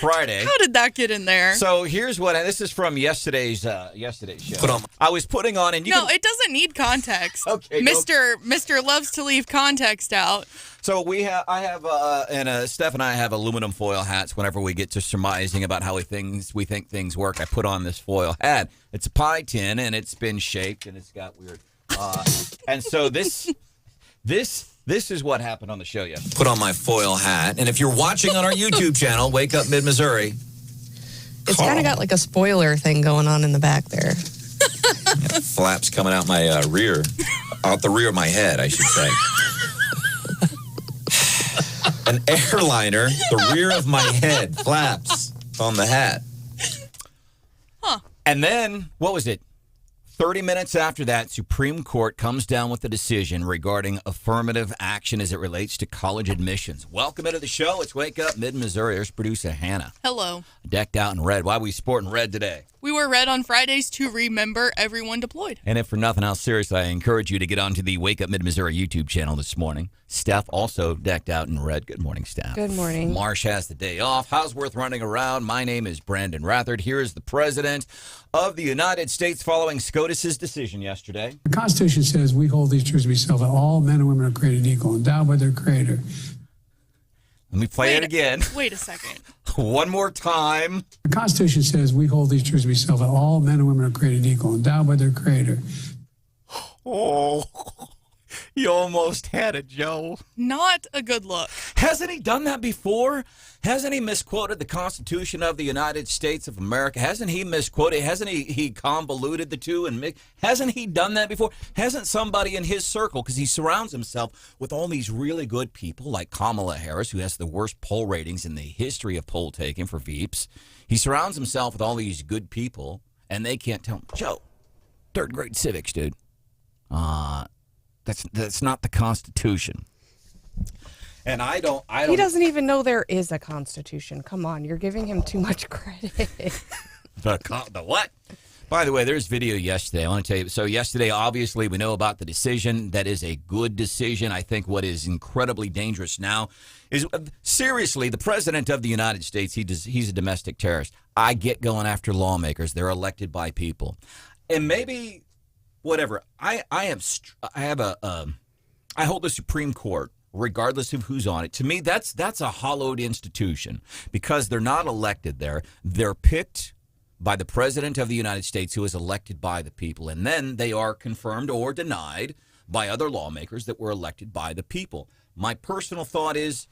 Friday. How did that get in there? So here's this is from yesterday's show. I was putting on, and it doesn't need context. Okay, Mr. loves to leave context out. So Steph and I have aluminum foil hats. Whenever we get to surmising about how we think things work, I put on this foil hat. It's a pie tin, and it's been shaped, and it's got weird. And so this is what happened on the show yesterday. Put on my foil hat, and if you're watching on our YouTube channel, Wake Up Mid-Missouri, it's kind of got like a spoiler thing going on in the back there. Flaps coming out my rear, out the rear of my head, I should say. An airliner, the rear of my head, flaps on the hat. Huh. And then, what was it? 30 minutes after that, Supreme Court comes down with a decision regarding affirmative action as it relates to college admissions. Welcome into the show. It's Wake Up Mid-Missouri. There's producer Hannah. Hello. Decked out in red. Why are we sporting red today? We wear red on Fridays to remember everyone deployed. And if for nothing else, seriously, I encourage you to get onto the Wake Up Mid-Missouri YouTube channel this morning. Steph also decked out in red. Good morning, Steph. Good morning. Marsh has the day off. Houseworth running around. My name is Branden Rathert. Here is the President of the United States following SCOTUS's decision yesterday. The Constitution says we hold these truths to be self that all men and women are created equal, endowed by their Creator. Let me play it again. Wait a second. One more time. The Constitution says we hold these truths to be self that all men and women are created equal, endowed by their Creator. Oh, you almost had it, Joe. Not a good look. Hasn't he done that before? Hasn't he misquoted the Constitution of the United States of America? Hasn't he misquoted? Hasn't he convoluted the two? And hasn't he done that before? Hasn't somebody in his circle, because he surrounds himself with all these really good people like Kamala Harris, who has the worst poll ratings in the history of poll taking for Veeps. He surrounds himself with all these good people, and they can't tell him, Joe, third grade civics, dude. That's not the Constitution. And I don't. He doesn't even know there is a Constitution. Come on, you're giving him too much credit. The what? By the way, there's video yesterday. I want to tell you. So yesterday, obviously, we know about the decision. That is a good decision. I think what is incredibly dangerous now is, seriously, the President of the United States, he's a domestic terrorist. I get going after lawmakers. They're elected by people. And maybe, whatever, I hold the Supreme Court, regardless of who's on it. To me, that's a hollowed institution because they're not elected there. They're picked by the President of the United States, who is elected by the people, and then they are confirmed or denied by other lawmakers that were elected by the people. My personal thought is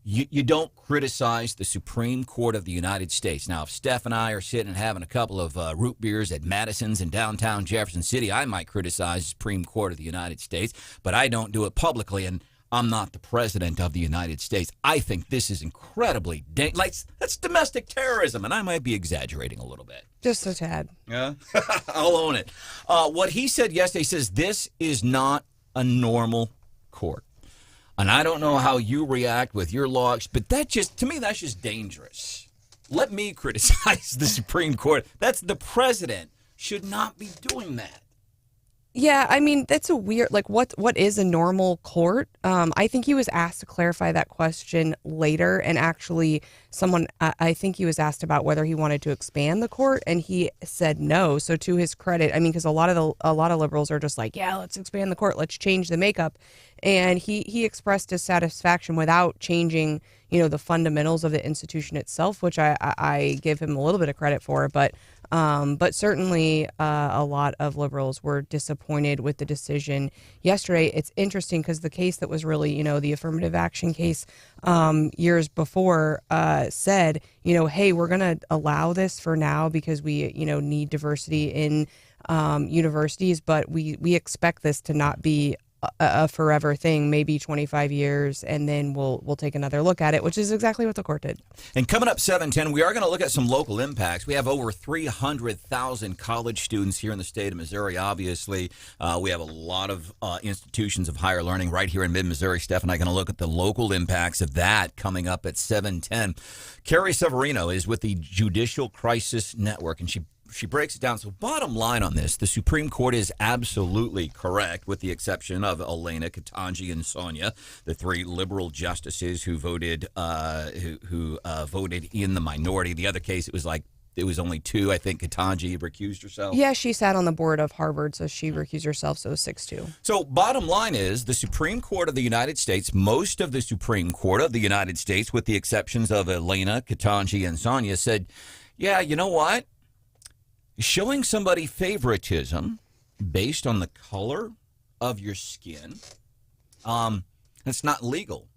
you don't criticize the Supreme Court of the United States. Now, if Steph and I are sitting and having a couple of root beers at Madison's in downtown Jefferson City, I might criticize the Supreme Court of the United States, but I don't do it publicly, and I'm not the President of the United States. I think this is incredibly dangerous. That's domestic terrorism, and I might be exaggerating a little bit. Just a tad. Yeah, I'll own it. What he said yesterday, he says, this is not a normal court. And I don't know how you react with your laws, but to me, that's just dangerous. Let me criticize the Supreme Court. That's the president should not be doing that. Yeah, I mean, that's a weird, like, what is a normal court? I think he was asked to clarify that question later, and actually I think he was asked about whether he wanted to expand the court, and he said no. So to his credit, I mean, because a lot of liberals are just like, yeah, let's expand the court, let's change the makeup, and he expressed dissatisfaction without changing, the fundamentals of the institution itself, which I give him a little bit of credit for, but certainly a lot of liberals were disappointed with the decision yesterday. It's interesting because the case that was really, the affirmative action case years before said, hey, we're going to allow this for now because we, need diversity in universities, but we expect this to not be a forever thing, maybe 25 years, and then we'll take another look at it, which is exactly what the court did. And coming up 7:10, we are going to look at some local impacts. We have over 300,000 college students here in the state of Missouri, obviously. We have a lot of institutions of higher learning right here in mid-Missouri. Steph and I are going to look at the local impacts of that coming up at 7:10. Carrie Severino is with the Judicial Crisis Network, and she she breaks it down. So bottom line on this, the Supreme Court is absolutely correct, with the exception of Elena, Ketanji, and Sonia, the three liberal justices who voted voted in the minority. The other case, it was only two. I think Ketanji recused herself. Yeah, she sat on the board of Harvard, so she recused herself, so it was 6-2. So bottom line is the Supreme Court of the United States, most of the Supreme Court of the United States, with the exceptions of Elena, Ketanji, and Sonia, said, yeah, you know what? Showing somebody favoritism based on the color of your skin, that's not legal.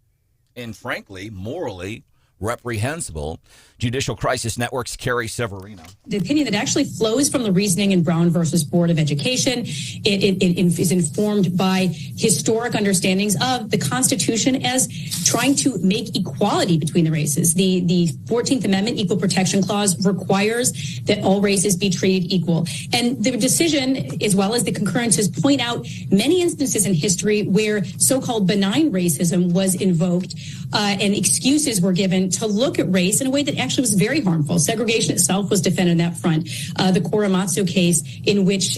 And frankly, morally reprehensible. Judicial Crisis Network's Carrie Severino. The opinion that actually flows from the reasoning in Brown versus Board of Education. It is informed by historic understandings of the Constitution as trying to make equality between the races. The 14th Amendment Equal Protection Clause requires that all races be treated equal. And the decision, as well as the concurrences, point out many instances in history where so-called benign racism was invoked and excuses were given to look at race in a way that actually was very harmful. Segregation itself was defended on that front. The Korematsu case, in which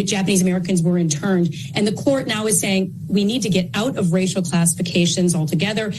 Japanese Americans were interned. And the court now is saying we need to get out of racial classifications altogether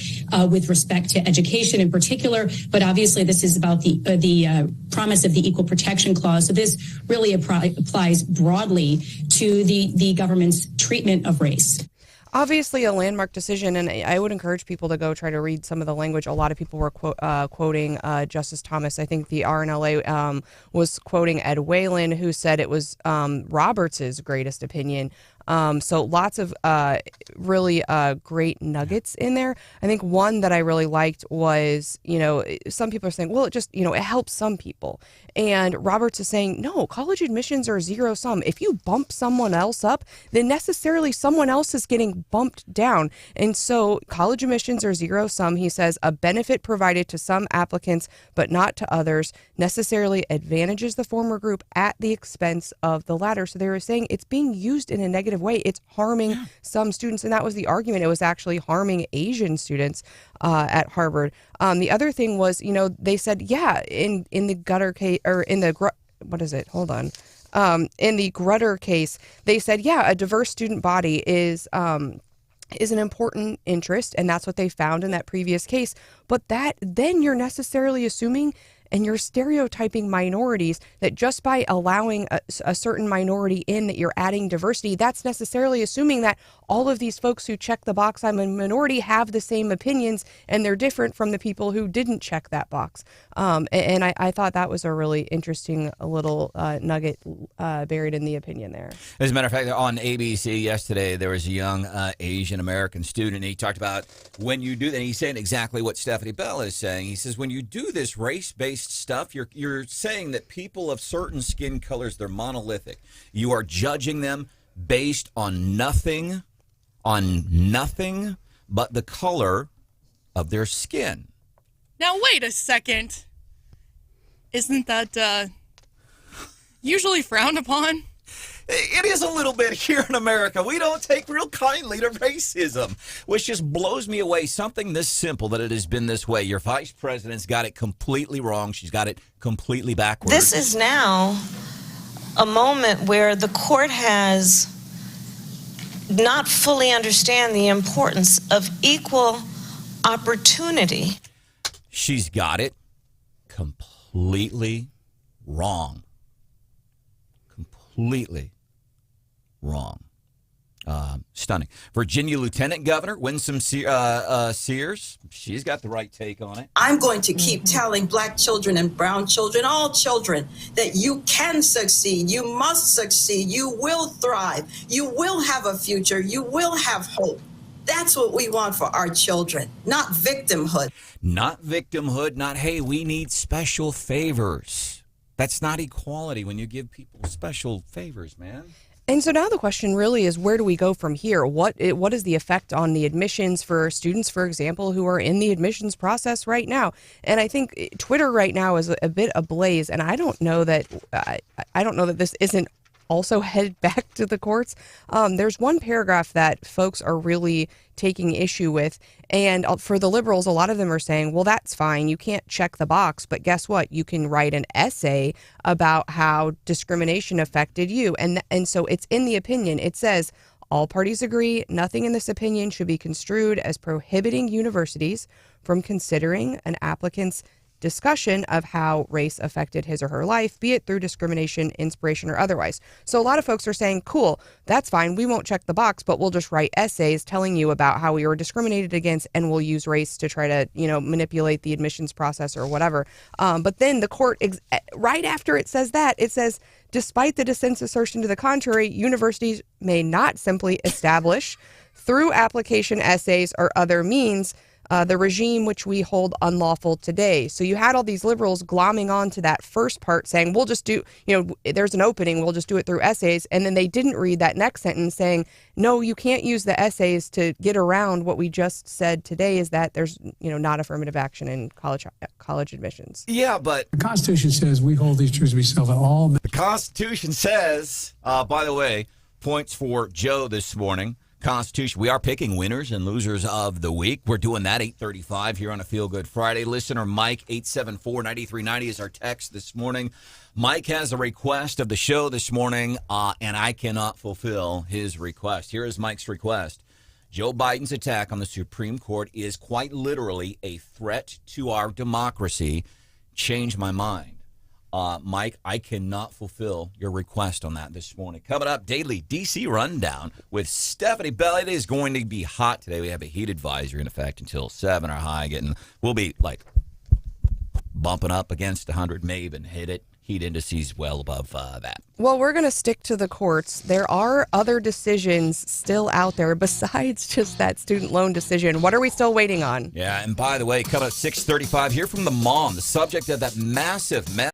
with respect to education in particular. But obviously this is about the promise of the Equal Protection Clause. So this really applies broadly to the government's treatment of race. Obviously a landmark decision, and I would encourage people to go try to read some of the language. A lot of people were quoting Justice Thomas. I think the RNLA was quoting Ed Whalen, who said it was Roberts' greatest opinion. So lots of really great nuggets in there. I think one that I really liked was, some people are saying, well, it just, it helps some people. And Roberts is saying, no, college admissions are zero sum. If you bump someone else up, then necessarily someone else is getting bumped down. And so college admissions are zero sum. He says a benefit provided to some applicants, but not to others, necessarily advantages the former group at the expense of the latter. So they were saying it's being used in a negative way. It's harming some students. And that was the argument. It was actually harming Asian students at Harvard. The other thing was, they said, in the gutter case, or in the, what is it? Hold on. In the Grutter case, they said, a diverse student body is an important interest, and that's what they found in that previous case. But then you're necessarily assuming and you're stereotyping minorities, that just by allowing a certain minority in, that you're adding diversity. That's necessarily assuming that all of these folks who check the box, I'm a minority, have the same opinions, and they're different from the people who didn't check that box. And I thought that was a really interesting little nugget buried in the opinion there. As a matter of fact, on ABC yesterday, there was a young Asian American student, and he talked about when you do that, and he's saying exactly what Stephanie Bell is saying. He says, when you do this race-based stuff, you're saying that people of certain skin colors, they're monolithic. You are judging them based on nothing but the color of their skin. Now, wait a second. Isn't that usually frowned upon? It is a little bit here in America. We don't take real kindly to racism, which just blows me away. Something this simple, that it has been this way. Your vice president's got it completely wrong. She's got it completely backwards. This is now a moment where the court has not fully understand the importance of equal opportunity. She's got it completely wrong. Completely wrong. Stunning. Virginia Lieutenant Governor Winsome Sears, she's got the right take on it. I'm going to keep telling black children and brown children, all children, that you can succeed. You must succeed. You will thrive. You will have a future. You will have hope. That's what we want for our children, not victimhood. Not victimhood, not, hey, we need special favors. That's not equality when you give people special favors, man. And so now the question really is, where do we go from here? What is the effect on the admissions for students, for example, who are in the admissions process right now? And I think Twitter right now is a bit ablaze, and I don't know that this isn't also head back to the courts. There's one paragraph that folks are really taking issue with. And for the liberals, a lot of them are saying, well, that's fine. You can't check the box. But guess what? You can write an essay about how discrimination affected you. And so it's in the opinion. It says, all parties agree nothing in this opinion should be construed as prohibiting universities from considering an applicant's discussion of how race affected his or her life, be it through discrimination, inspiration, or otherwise. So a lot of folks are saying, cool, that's fine. We won't check the box, but we'll just write essays telling you about how we were discriminated against, and we'll use race to try to, manipulate the admissions process or whatever. But then the court, right after it says that, it says, despite the dissent's assertion to the contrary, universities may not simply establish through application essays or other means the regime which we hold unlawful today. So you had all these liberals glomming on to that first part saying, we'll just do, there's an opening, we'll just do it through essays. And then they didn't read that next sentence saying, no, you can't use the essays to get around what we just said today is that there's, not affirmative action in college admissions. Yeah, but The Constitution says we hold these truths to be self at all. the Constitution says, by the way, points for Joe this morning. Constitution. We are picking winners and losers of the week. We're doing that 8:35 here on a Feel Good Friday. Listener Mike 874-9390 is our text this morning. Mike has a request of the show this morning, and I cannot fulfill his request. Here is Mike's request. Joe Biden's attack on the Supreme Court is quite literally a threat to our democracy. Change my mind. Mike, I cannot fulfill your request on that this morning. Coming up, daily DC rundown with Stephanie Bell. It is going to be hot today. We have a heat advisory in effect until 7. Our high we'll be like bumping up against 100, maybe even hit it. Heat indices well above that. Well, we're going to stick to the courts. There are other decisions still out there besides just that student loan decision. What are we still waiting on? Yeah, and by the way, coming up 6:35, hear from the mom, the subject of that massive mess.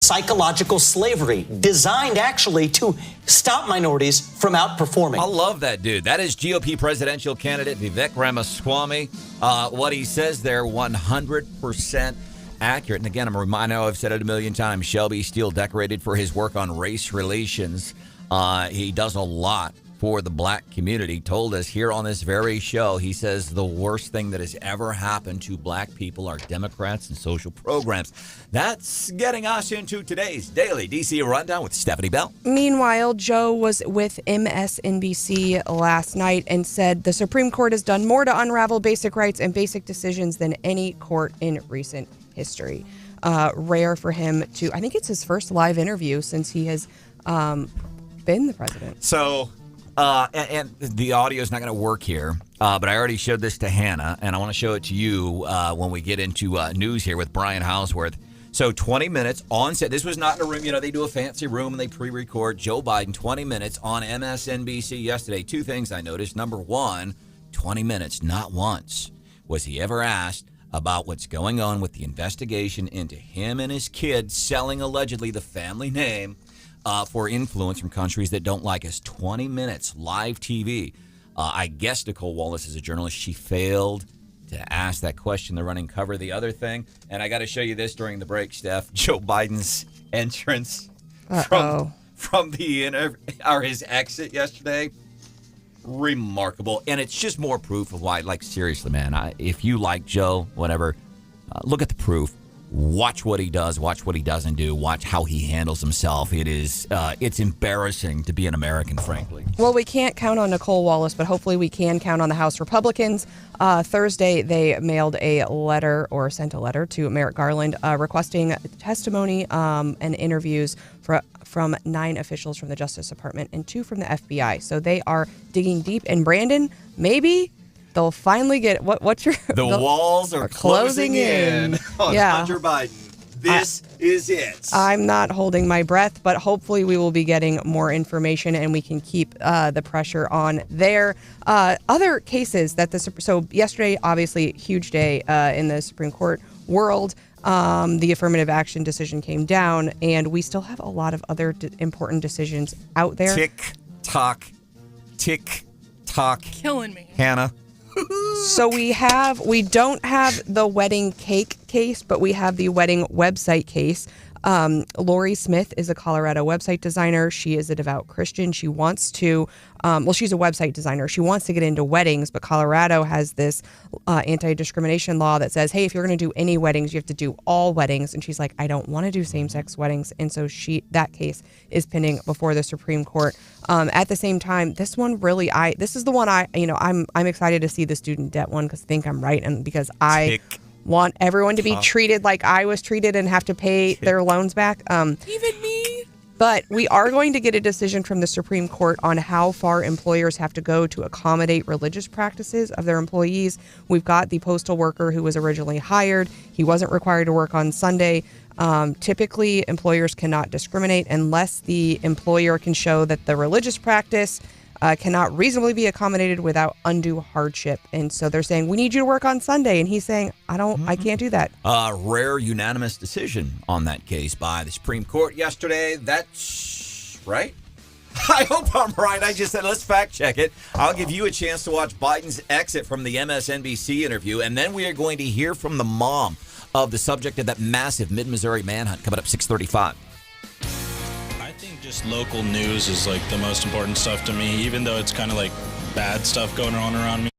psychological slavery, designed actually to stop minorities from outperforming. I love that dude. That is GOP presidential candidate Vivek Ramaswamy. What he says there, 100% accurate. And again, I know I've said it a million times. Shelby Steele decorated for his work on race relations. He does a lot for the black community. Told us here on this very show, he says the worst thing that has ever happened to black people are Democrats and social programs. That's getting us into today's Daily DC Rundown with Stephanie Bell. Meanwhile, Joe was with MSNBC last night and said the Supreme Court has done more to unravel basic rights and basic decisions than any court in recent history. Rare for him to, I think it's his first live interview since he has been the president. So, and the audio is not going to work here, but I already showed this to Hannah, and I want to show it to you when we get into news here with Brian Houseworth. So 20 minutes on set. This was not in a room. You know, they do a fancy room and they pre-record. Joe Biden, 20 minutes on MSNBC yesterday. Two things I noticed. Number one, 20 minutes, not once was he ever asked about what's going on with the investigation into him and his kids selling allegedly the family name for influence from countries that don't like us. 20 minutes, live TV. I guess Nicole Wallace is a journalist. She failed to ask that question. They're running cover. The other thing, and I got to show you this during the break, Steph, Joe Biden's entrance from the his exit yesterday. Remarkable. And it's just more proof of why, like, seriously, man, if you like Joe, whatever, look at the proof. Watch what he does. Watch what he doesn't do. Watch how he handles himself. It's embarrassing to be an American, frankly. Well, we can't count on Nicole Wallace, but hopefully we can count on the House Republicans. Thursday, they mailed a letter or sent a letter to Merrick Garland requesting testimony and interviews from 9 officials from the Justice Department and 2 from the FBI. So they are digging deep. And Brandon, maybe they'll finally get what's your the walls are closing in on Hunter Biden. This is it. I'm not holding my breath, but hopefully we will be getting more information and we can keep the pressure on there. Other cases that so yesterday, obviously, huge day in the Supreme Court world. The affirmative action decision came down, and we still have a lot of other important decisions out there. Tick tock, Killing me. Hannah. So we don't have the wedding cake case, but we have the wedding website case. Lori Smith is a Colorado website designer. She is a devout Christian. She wants to, she's a website designer. She wants to get into weddings, but Colorado has this anti-discrimination law that says, hey, if you're going to do any weddings, you have to do all weddings. And she's like, I don't want to do same-sex weddings. And so that case is pending before the Supreme Court. At the same time, this one really, this is the one I'm excited to see the student debt one because I think I'm right and because I want everyone to be treated like I was treated and have to pay their loans back. Even me. But we are going to get a decision from the Supreme Court on how far employers have to go to accommodate religious practices of their employees. We've got the postal worker who was originally hired. He wasn't required to work on Sunday. Typically, employers cannot discriminate unless the employer can show that the religious practice cannot reasonably be accommodated without undue hardship. And so they're saying, we need you to work on Sunday. And he's saying, I can't do that. Rare unanimous decision on that case by the Supreme Court yesterday. That's right. I hope I'm right. I just said, let's fact check it. I'll give you a chance to watch Biden's exit from the MSNBC interview. And then we are going to hear from the mom of the subject of that massive mid-Missouri manhunt coming up 6:35. I think just local news is like the most important stuff to me, even though it's kind of like bad stuff going on around me.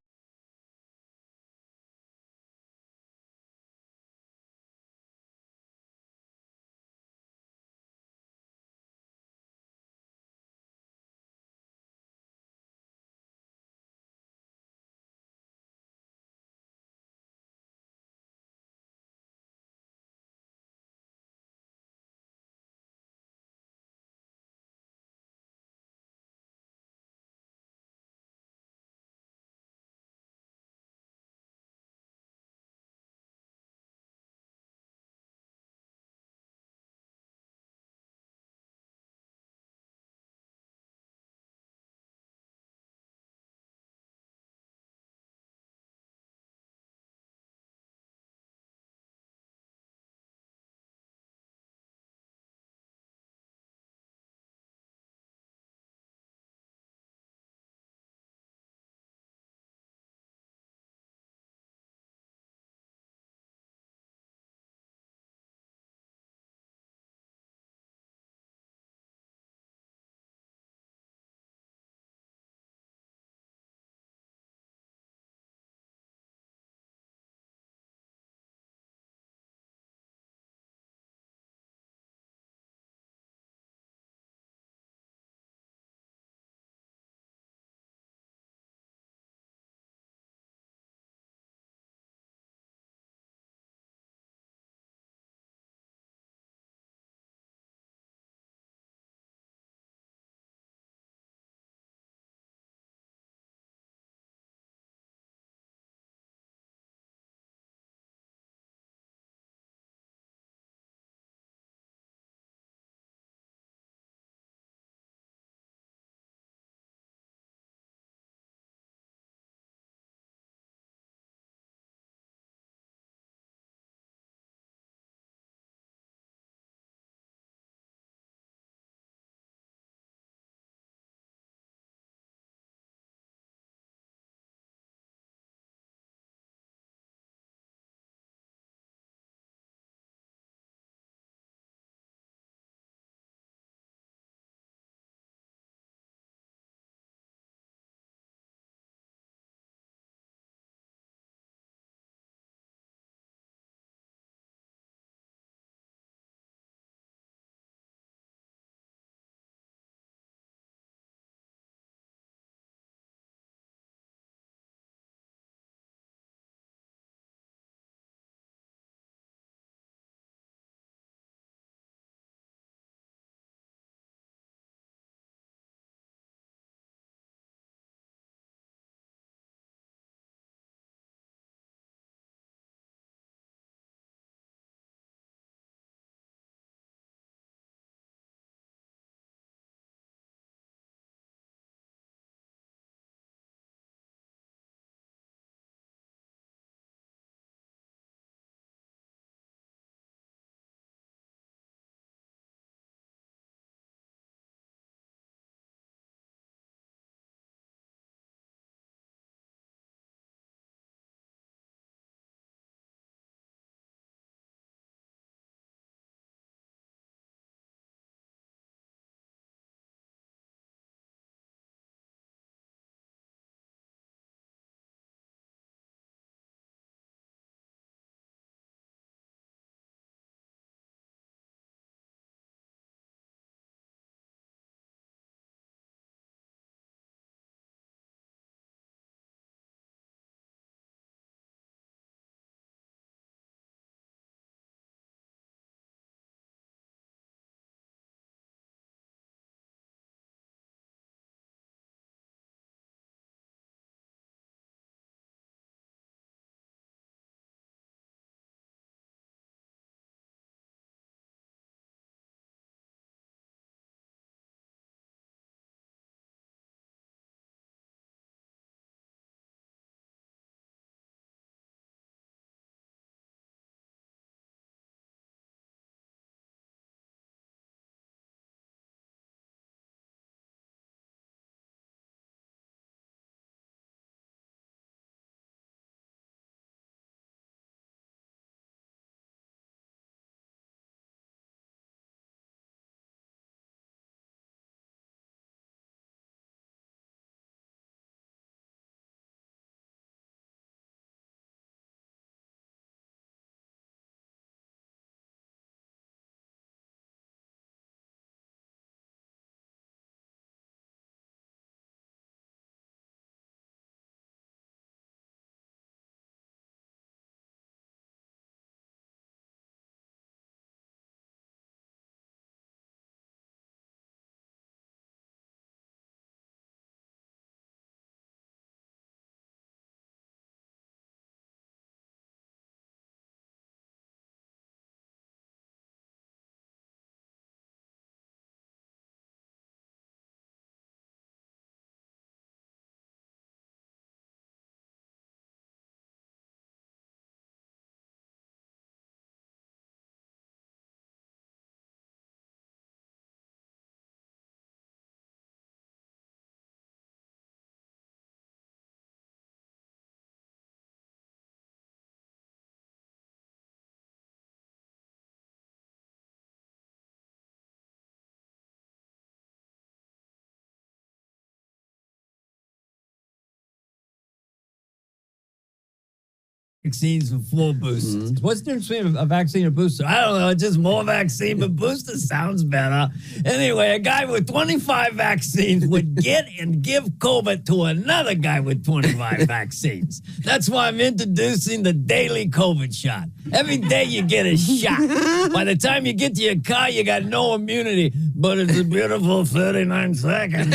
vaccines for 4 boosters. What's the difference between a vaccine and a booster? I don't know. Just more vaccine, but booster sounds better. Anyway, a guy with 25 vaccines would get and give COVID to another guy with 25 vaccines. That's why I'm introducing the daily COVID shot. Every day you get a shot. By the time you get to your car, you got no immunity, but it's a beautiful 39 seconds.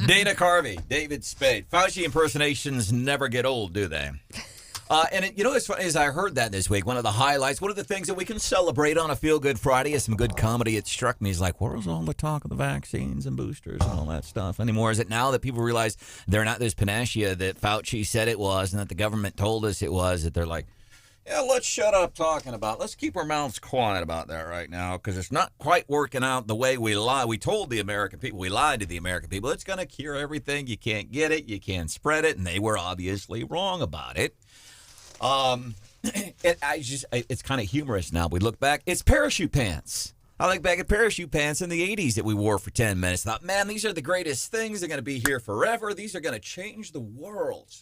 Dana Carvey, David Spade. Fauci impersonations never get old, do they? It's funny, as I heard that this week, one of the highlights, one of the things that we can celebrate on a Feel Good Friday is some good comedy. It struck me as like, where's all the talk of the vaccines and boosters and all that stuff anymore? Is it now that people realize they're not this panacea that Fauci said it was and that the government told us it was, that they're like, yeah, let's shut up talking about it. Let's keep our mouths quiet about that right now because it's not quite working out the way we lie. We told the American people, we lied to the American people, it's going to cure everything. You can't get it. You can't spread it. And they were obviously wrong about it. It's kind of humorous now. We look back. It's parachute pants. I look back at parachute pants in the 80s that we wore for 10 minutes. Thought, man, these are the greatest things. They're going to be here forever. These are going to change the world.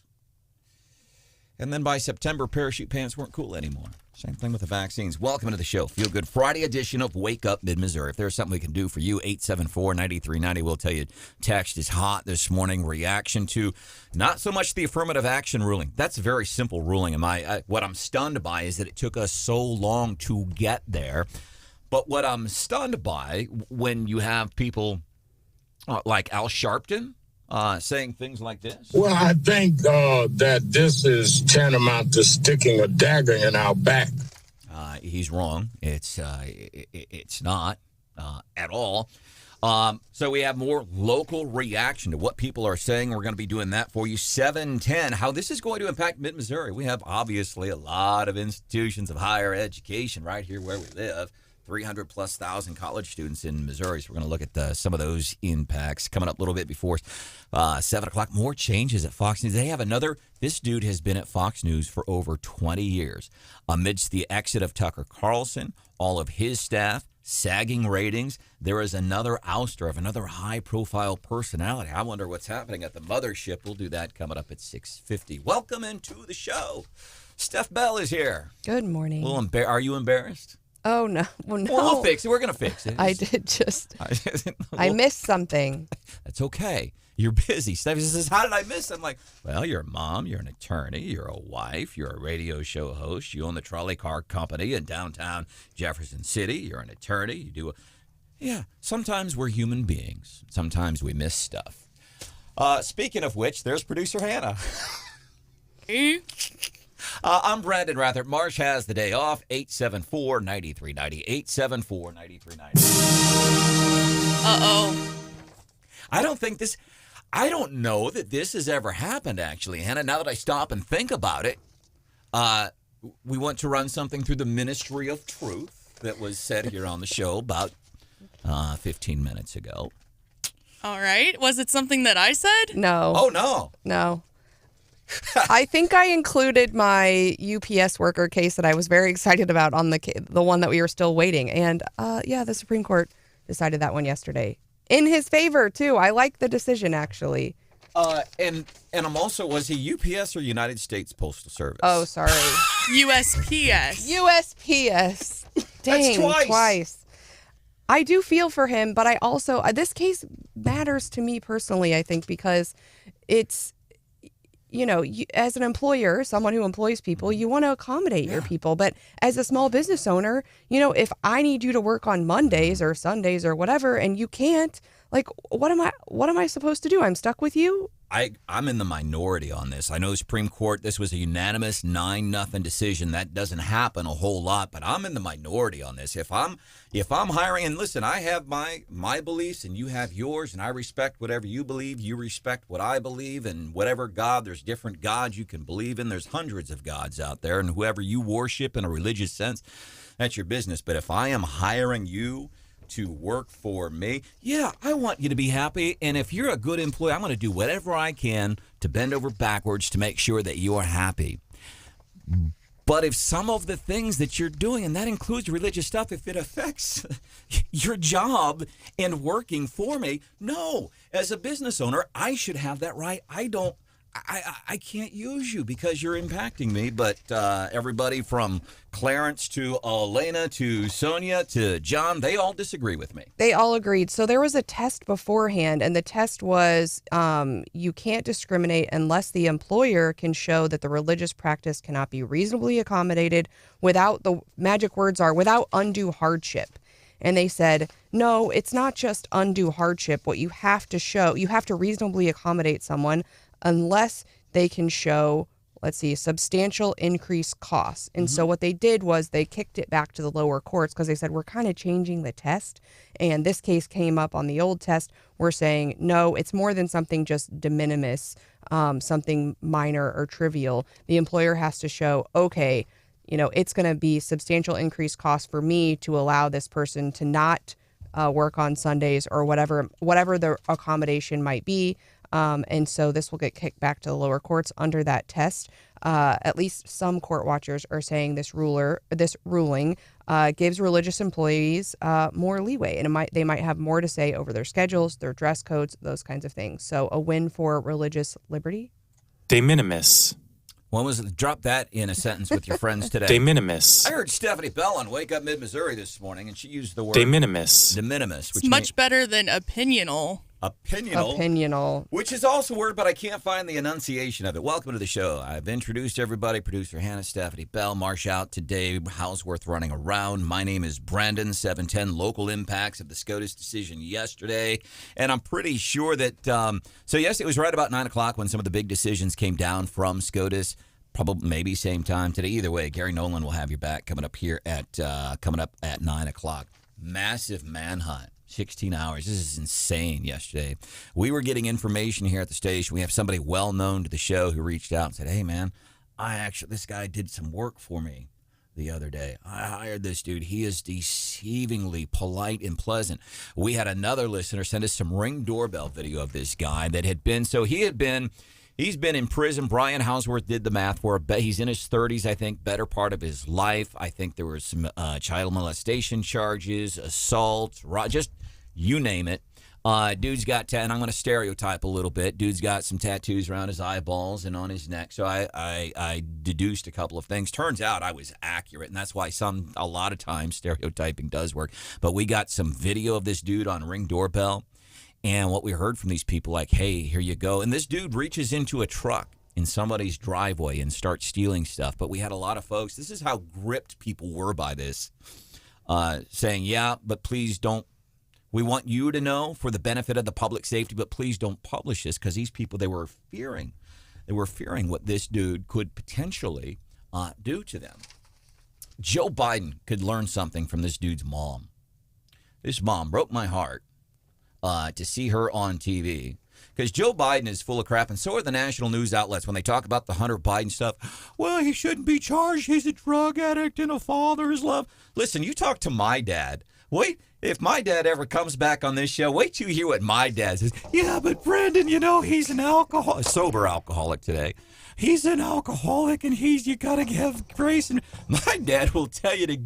And then by September, parachute pants weren't cool anymore. Same thing with the vaccines. Welcome to the show. Feel Good Friday edition of Wake Up Mid-Missouri. If there's something we can do for you, 874-9390. We'll tell you text is hot this morning. Reaction to not so much the affirmative action ruling. That's a very simple ruling. What I'm stunned by is that it took us so long to get there. But what I'm stunned by when you have people like Al Sharpton, saying things like this? Well, I think that this is tantamount to sticking a dagger in our back. He's wrong. It's not at all. So we have more local reaction to what people are saying. We're going to be doing that for you. 710, how this is going to impact Mid-Missouri. We have obviously a lot of institutions of higher education right here where we live. 300,000+ college students in Missouri. So we're going to look at some of those impacts coming up a little bit before 7 o'clock. More changes at Fox News. They have this dude has been at Fox News for over 20 years. Amidst the exit of Tucker Carlson, all of his staff, sagging ratings, there is another ouster of another high-profile personality. I wonder what's happening at the mothership. We'll do that coming up at 6:50. Welcome into the show. Steph Bell is here. Good morning. Are you embarrassed? Oh, no. Well, no. We'll fix it. We're going to fix it. I did I missed something. That's okay. You're busy. Steph says, how did I miss? I'm like, well, you're a mom. You're an attorney. You're a wife. You're a radio show host. You own the trolley car company in downtown Jefferson City. You're an attorney. You do Yeah, sometimes we're human beings. Sometimes we miss stuff. Speaking of which, there's producer Hannah. I'm Branden Rathert. Marsh has the day off. 874-9390. 874-9390. Uh-oh. I don't know that this has ever happened, actually, Hannah. Now that I stop and think about it, we want to run something through the Ministry of Truth that was said here on the show about 15 minutes ago. All right. Was it something that I said? No. Oh, no. No. I think I included my UPS worker case that I was very excited about on the one that we were still waiting. And the Supreme Court decided that one yesterday. In his favor, too. I like the decision, actually. And I'm also, was he UPS or United States Postal Service? Oh, sorry. USPS. USPS. Dang, That's twice. I do feel for him, but I also, this case matters to me personally, I think, because it's, as an employer, someone who employs people, you want to accommodate your people. But as a small business owner, if I need you to work on Mondays or Sundays or whatever, and you can't, what am I supposed to do? I'm stuck with you? I'm in the minority on this. I know Supreme Court, this was a unanimous 9-0 decision. That doesn't happen a whole lot, but I'm in the minority on this. If I'm hiring, and listen, I have my beliefs and you have yours, and I respect whatever you believe. You respect what I believe, and whatever God, there's different gods you can believe in. There's hundreds of gods out there, and whoever you worship in a religious sense, that's your business. But if I am hiring you to work for me, I want you to be happy. And if you're a good employee, I'm going to do whatever I can to bend over backwards to make sure that you are happy. But if some of the things that you're doing, and that includes religious stuff, if it affects your job and working for me, no. As a business owner, I should have that right. I I can't use you because you're impacting me. But everybody from Clarence to Elena to Sonia to John, they all disagree with me. They all agreed. So there was a test beforehand, and the test was you can't discriminate unless the employer can show that the religious practice cannot be reasonably accommodated without, the magic words are, without undue hardship. And they said, no, it's not just undue hardship. What you have to show, you have to reasonably accommodate someone unless they can show, let's see, substantial increased costs. And so what they did was they kicked it back to the lower courts because they said, we're kind of changing the test. And this case came up on the old test. We're saying, no, it's more than something just de minimis, something minor or trivial. The employer has to show, okay, it's going to be substantial increased cost for me to allow this person to not work on Sundays or whatever the accommodation might be. And so this will get kicked back to the lower courts under that test. At least some court watchers are saying this ruling gives religious employees more leeway, and they might have more to say over their schedules, their dress codes, those kinds of things. So a win for religious liberty. De minimis. When was it? Drop that in a sentence with your friends today. De minimis. I heard Stephanie Bell on Wake Up Mid-Missouri this morning, and she used the word de minimis. De minimis. It's much better than opinional. Opinional. Which is also a word, but I can't find the enunciation of it. Welcome to the show. I've introduced everybody. Producer Hannah, Stephanie Bell, Marsh out today. Houseworth running around. My name is Branden, 710. Local impacts of the SCOTUS decision yesterday. And I'm pretty sure that, so yes, it was right about 9 o'clock when some of the big decisions came down from SCOTUS. Probably maybe same time today. Either way, Gary Nolan will have your back coming up here at 9 o'clock. Massive manhunt. 16 hours. This is insane yesterday. We were getting information here at the station. We have somebody well known to the show who reached out and said, hey, man, this guy did some work for me the other day. I hired this dude. He is deceivingly polite and pleasant. We had another listener send us some Ring doorbell video of this guy that had been, he's been in prison. Brian Houseworth did the math for it. He's in his 30s, I think, better part of his life. I think there were some child molestation charges, assault, just you name it. Dude's got, and I'm going to stereotype a little bit. Dude's got some tattoos around his eyeballs and on his neck. So I deduced a couple of things. Turns out I was accurate, and that's why a lot of times stereotyping does work. But we got some video of this dude on Ring doorbell. And what we heard from these people, like, hey, here you go. And this dude reaches into a truck in somebody's driveway and starts stealing stuff. But we had a lot of folks, this is how gripped people were by this, saying, yeah, but please don't. We want you to know for the benefit of the public safety, but please don't publish this, because these people, they were fearing what this dude could potentially do to them. Joe Biden could learn something from this dude's mom. This mom broke my heart. To see her on TV, because Joe Biden is full of crap, and so are the national news outlets when they talk about the Hunter Biden stuff. Well, he shouldn't be charged. He's a drug addict and a father's love. Listen, you talk to my dad. Wait, if my dad ever comes back on this show, wait till you hear what my dad says. Yeah, but Branden, he's an sober alcoholic today. He's an alcoholic, and you got to have grace. And my dad will tell you to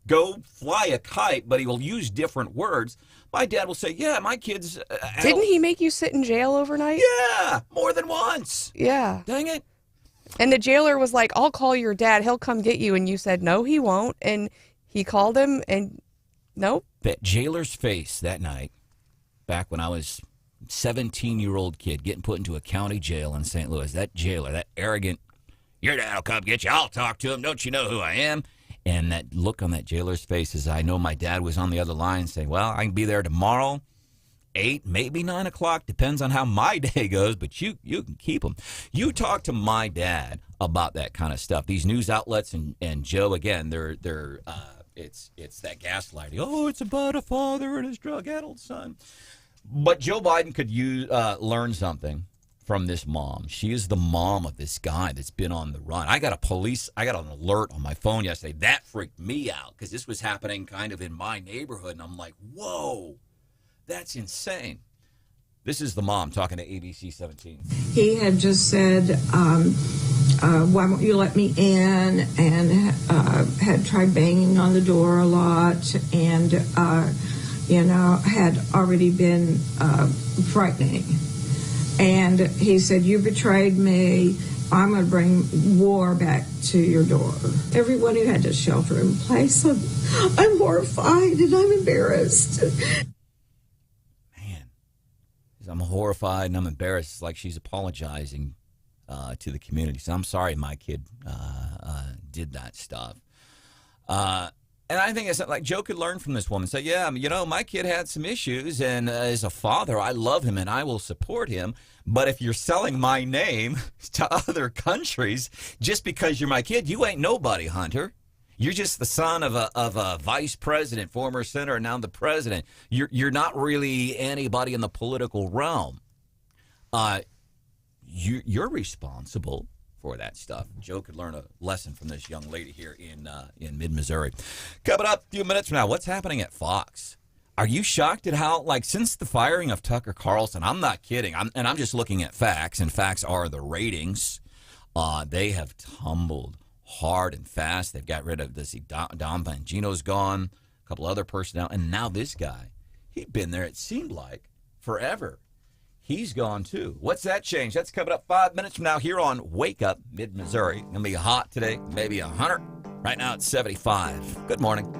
go fly a kite, but he will use different words. My dad will say, yeah, my kids... Didn't he make you sit in jail overnight? Yeah, more than once. Yeah. Dang it. And the jailer was like, I'll call your dad. He'll come get you. And you said, no, he won't. And he called him, and nope. That jailer's face that night, back when I was a 17-year-old kid getting put into a county jail in St. Louis, that jailer, that arrogant, your dad will come get you. I'll talk to him. Don't you know who I am? And that look on that jailer's face is, I know my dad was on the other line saying, well, I can be there tomorrow, 8, maybe 9 o'clock, depends on how my day goes, but you can keep them. You talk to my dad about that kind of stuff. These news outlets and Joe, again, it's that gaslighting. Oh, it's about a father and his drug-addled son. But Joe Biden could learn something from this mom. She is the mom of this guy that's been on the run. I got an alert on my phone yesterday. That freaked me out because this was happening kind of in my neighborhood. And I'm like, whoa, that's insane. This is the mom talking to ABC 17. He had just said, why won't you let me in? And had tried banging on the door a lot and, had already been frightening. And he said, you betrayed me. I'm going to bring war back to your door. Everyone who had to shelter in place, I'm horrified and I'm embarrassed. I'm horrified and I'm embarrassed. It's like she's apologizing to the community. So I'm sorry my kid did that stuff. And I think it's like Joe could learn from this woman. Say, yeah, my kid had some issues, and as a father, I love him and I will support him. But if you're selling my name to other countries just because you're my kid, you ain't nobody, Hunter. You're just the son of a vice president, former senator, and now the president. You're not really anybody in the political realm. You're responsible for that stuff. Joe could learn a lesson from this young lady here in mid-Missouri. Coming up a few minutes from now, what's happening at Fox? Are you shocked at how, since the firing of Tucker Carlson, I'm not kidding, I'm just looking at facts, and facts are the ratings. They have tumbled hard and fast. They've got rid of this. Don Bongino's gone, a couple other personnel, and now this guy. He'd been there, it seemed like, forever. He's gone, too. What's that change? That's coming up 5 minutes from now here on Wake Up Mid-Missouri. Going to be hot today, maybe 100. Right now it's 75. Good morning.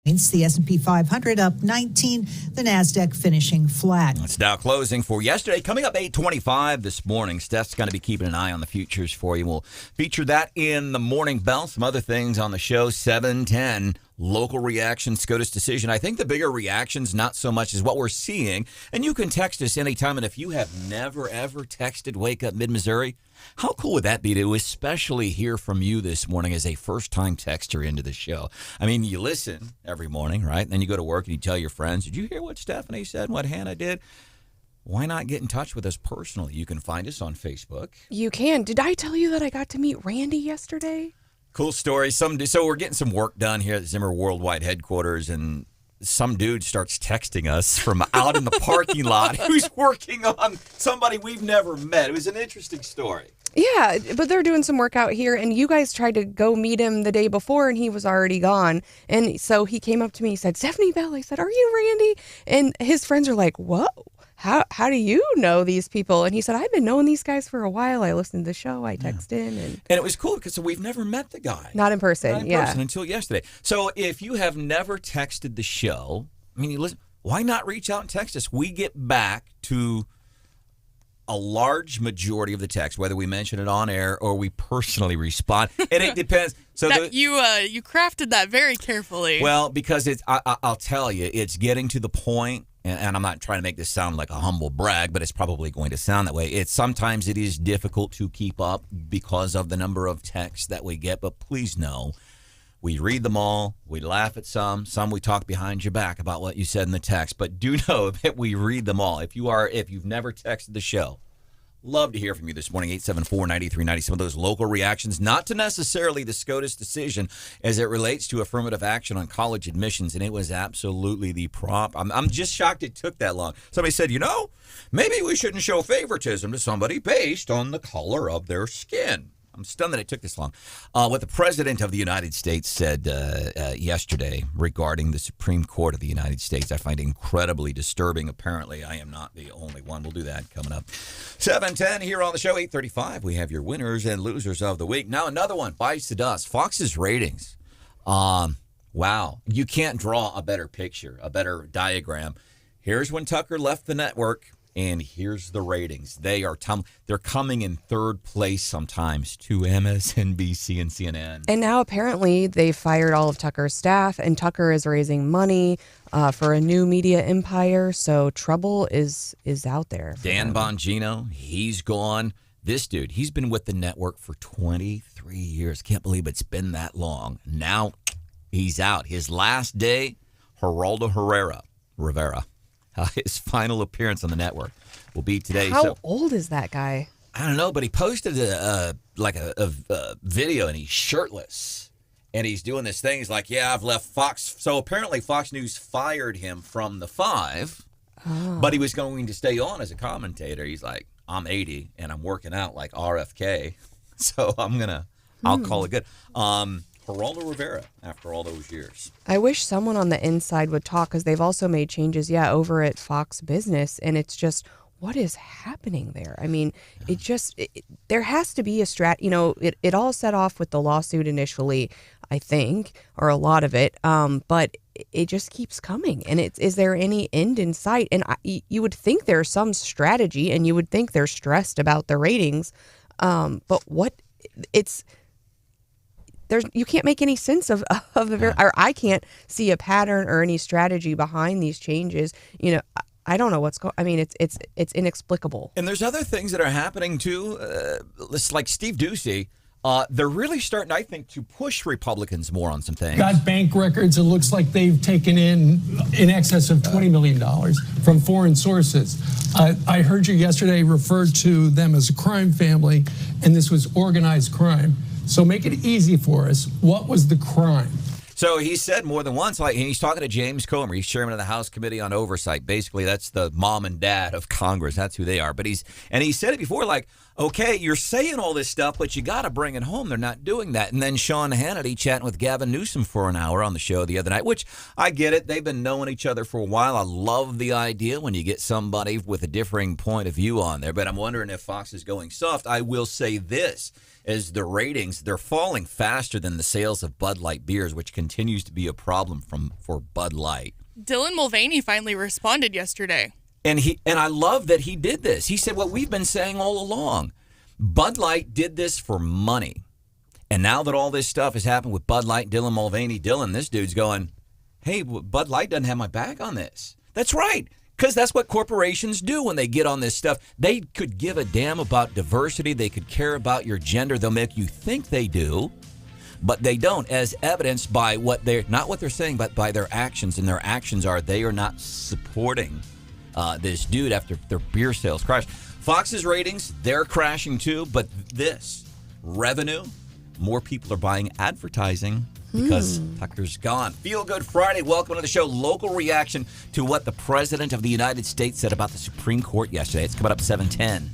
The S&P 500 up 19, the NASDAQ finishing flat. It's Dow closing for yesterday. Coming up 8:25 this morning. Steph's going to be keeping an eye on the futures for you. We'll feature that in the morning bell. Some other things on the show. 7:10. Local reaction, SCOTUS decision. I think the bigger reactions, not so much as what we're seeing. And you can text us anytime. And if you have never, ever texted Wake Up Mid-Missouri, how cool would that be to especially hear from you this morning as a first-time texter into the show? I mean, you listen every morning, right? And then you go to work and you tell your friends, did you hear what Stephanie said, what Hannah did? Why not get in touch with us personally? You can find us on Facebook. You can. Did I tell you that I got to meet Randy yesterday? Cool story. So we're getting some work done here at Zimmer Worldwide headquarters, and some dude starts texting us from out in the parking lot who's working on somebody we've never met. It was an interesting story. Yeah, but they're doing some work out here, and you guys tried to go meet him the day before, and he was already gone. And so he came up to me, he said, Stephanie Bell. I said, are you Randy? And his friends are like, whoa. How do you know these people? And he said, I've been knowing these guys for a while. I listened to the show. I text in. And it was cool because we've never met the guy. Not in person. Not in person until yesterday. So if you have never texted the show, I mean, you listen, why not reach out and text us? We get back to a large majority of the text, whether we mention it on air or we personally respond. And it depends. So you crafted that very carefully. Well, because I'll tell you, it's getting to the point. And I'm not trying to make this sound like a humble brag, but it's probably going to sound that way. Sometimes it is difficult to keep up because of the number of texts that we get. But please know, we read them all. We laugh at some. Some we talk behind your back about what you said in the text. But do know that we read them all. If you've never texted the show, love to hear from you this morning, 874-9390. Some of those local reactions, not to necessarily the SCOTUS decision as it relates to affirmative action on college admissions, and it was absolutely the prop. I'm just shocked it took that long. Somebody said, maybe we shouldn't show favoritism to somebody based on the color of their skin. I'm stunned that it took this long. What the President of the United States said yesterday regarding the Supreme Court of the United States, I find incredibly disturbing. Apparently, I am not the only one. We'll do that coming up. 7:10 here on the show, 8:35. We have your winners and losers of the week. Now, another one bites the dust. Fox's ratings. Wow. You can't draw a better picture, a better diagram. Here's when Tucker left the network. And here's the ratings. They're coming in third place sometimes to MSNBC and CNN. And now apparently they fired all of Tucker's staff, and Tucker is raising money for a new media empire. So trouble is out there. Dan Bongino, he's gone. This dude, he's been with the network for 23 years. Can't believe it's been that long. Now he's out. His last day, Geraldo Rivera. His final appearance on the network will be today. How old is that guy? I don't know, but he posted a video and he's shirtless and he's doing this thing. He's like, yeah, I've left Fox. So apparently Fox News fired him from the 5, but he was going to stay on as a commentator. He's like, I'm 80 and I'm working out like RFK. So I'll call it good. Geraldo Rivera, after all those years. I wish someone on the inside would talk, because they've also made changes, over at Fox Business, and it's just, what is happening there? I mean, there has to be a it all set off with the lawsuit initially, I think, or a lot of it, but it just keeps coming. And is there any end in sight? And you would think there's some strategy, and you would think they're stressed about the ratings, but you can't make any sense of or I can't see a pattern or any strategy behind these changes. I don't know what's going. I mean, it's inexplicable. And there's other things that are happening too. Like Steve Ducey, they're really starting, I think, to push Republicans more on some things. Got bank records. It looks like they've taken in excess of $20 million from foreign sources. I heard you yesterday referred to them as a crime family, and this was organized crime. So make it easy for us. What was the crime? So he said more than once, like he's talking to James Comer. He's chairman of the House Committee on Oversight. Basically, that's the mom and dad of Congress. That's who they are. But he said it before, like Okay, you're saying all this stuff, but you got to bring it home. They're not doing that. And then Sean Hannity chatting with Gavin Newsom for an hour on the show the other night, which I get it. They've been knowing each other for a while. I love the idea when you get somebody with a differing point of view on there, but I'm wondering if Fox is going soft. I will say this, as the ratings, they're falling faster than the sales of Bud Light beers, which continues to be a problem for Bud Light. Dylan Mulvaney finally responded yesterday. And I love that he did this. He said what we've been saying all along. Bud Light did this for money. And now that all this stuff has happened with Bud Light, Dylan Mulvaney, this dude's going, hey, Bud Light doesn't have my back on this. That's right. Because that's what corporations do when they get on this stuff. They could give a damn about diversity. They could care about your gender. They'll make you think they do, but they don't, as evidenced by not what they're saying, but by their actions. And their actions are they are not supporting this dude after their beer sales crash. Fox's ratings, they're crashing too, but this revenue, more people are buying advertising because Tucker's gone. Feel Good Friday. Welcome to the show. Local reaction to what the President of the United States said about the Supreme Court yesterday. It's coming up 7:10.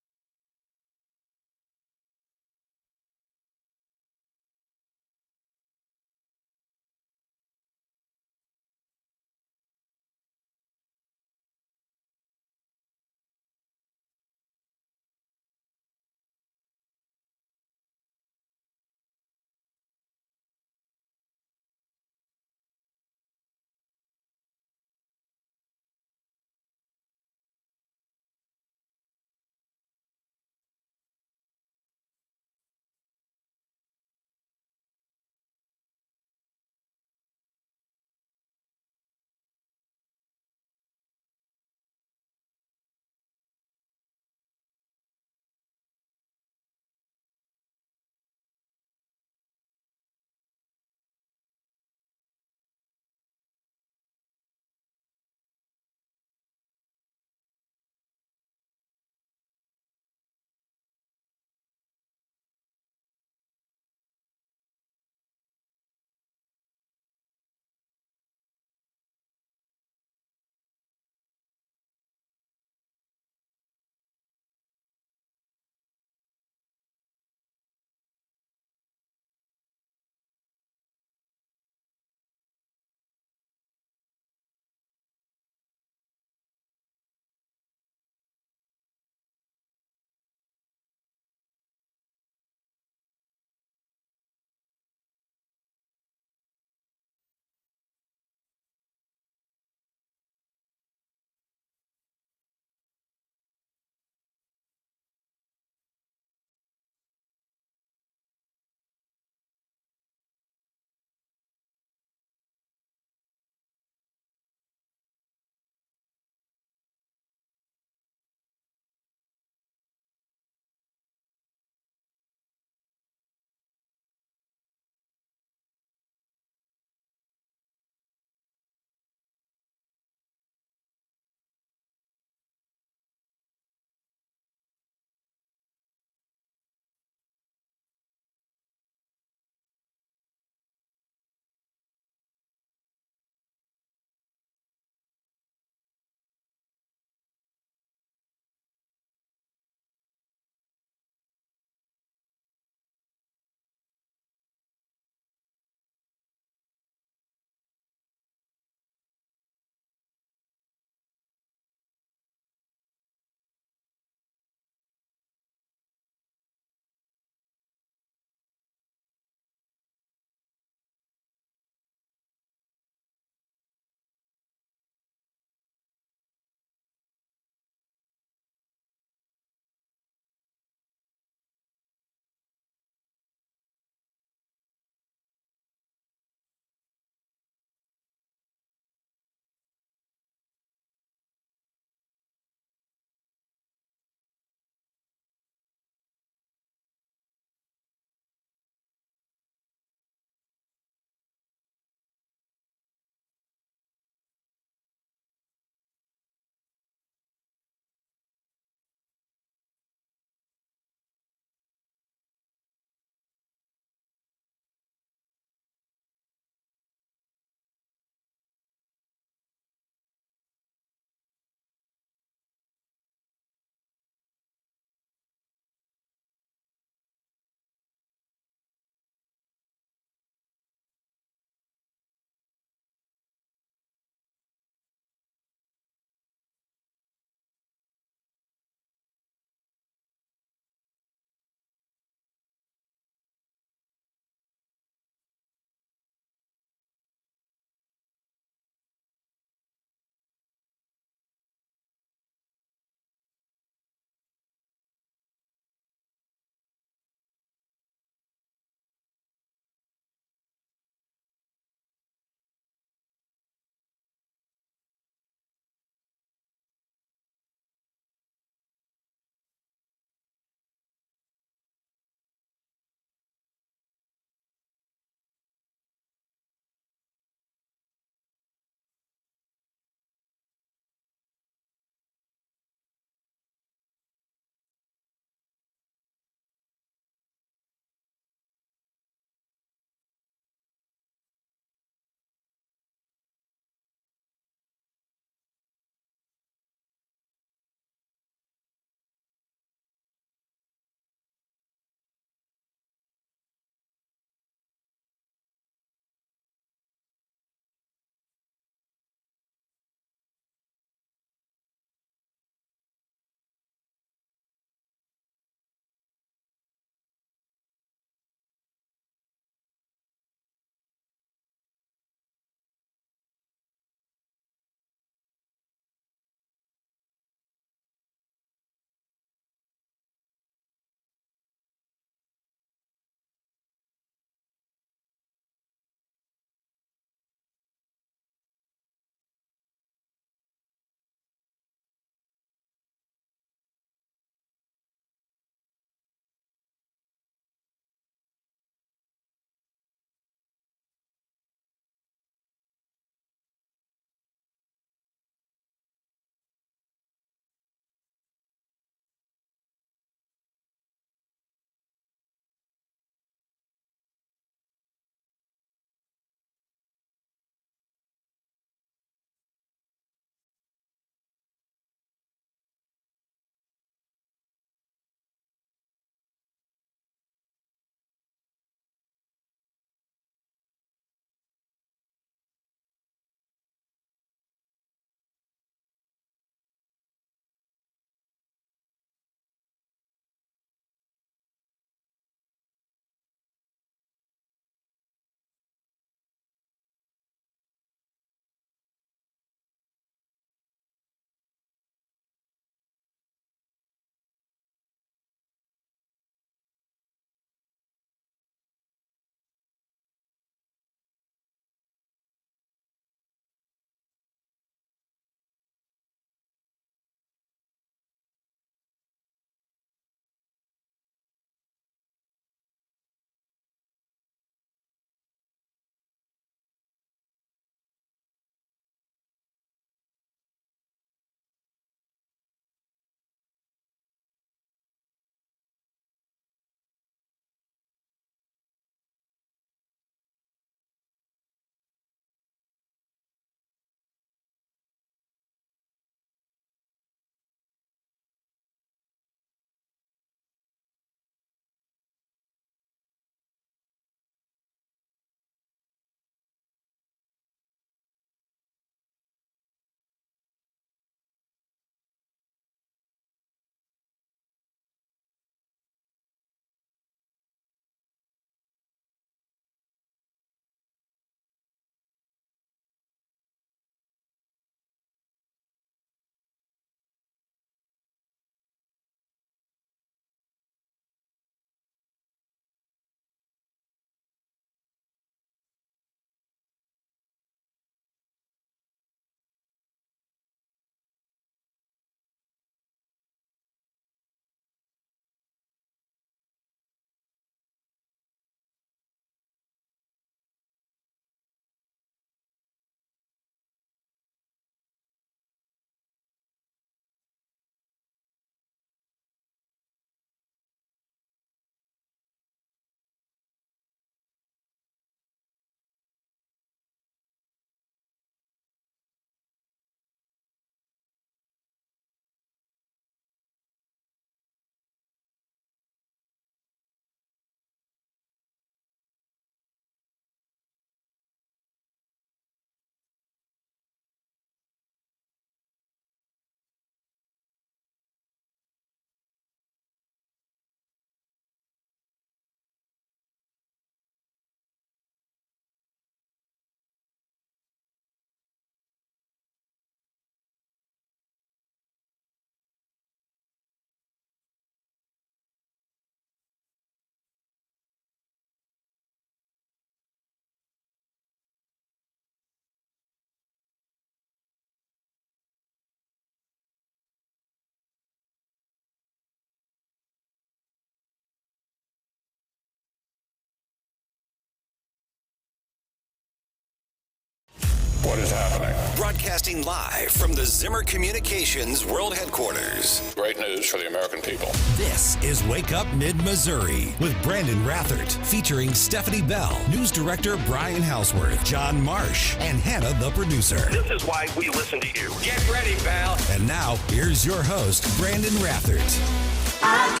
What is happening? Broadcasting live from the Zimmer Communications World Headquarters. Great news for the American people. This is Wake Up Mid-Missouri with Branden Rathert, featuring Stephanie Bell, News Director Brian Houseworth, John Marsh, and Hannah, the producer. This is why we listen to you. Get ready, pal. And now, here's your host, Branden Rathert.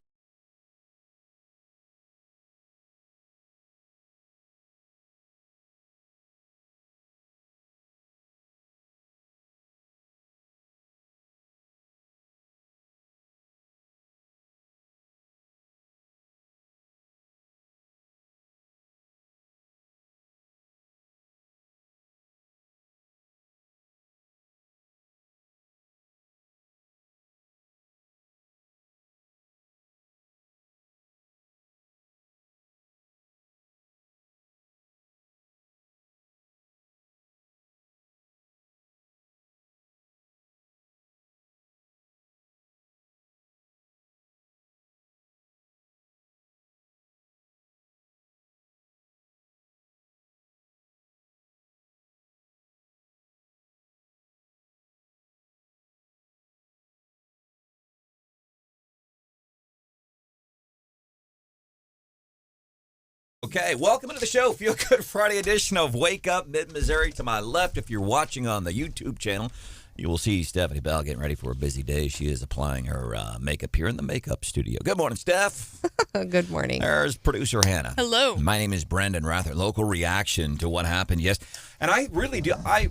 Okay, welcome to the show. Feel Good Friday edition of Wake Up Mid-Missouri. To my left, if you're watching on the YouTube channel, you will see Stephanie Bell getting ready for a busy day. She is applying her makeup here in the makeup studio. Good morning, Steph. Good morning. There's producer Hannah. Hello. My name is Branden Rathert. Local reaction to what happened yesterday. And I really do, I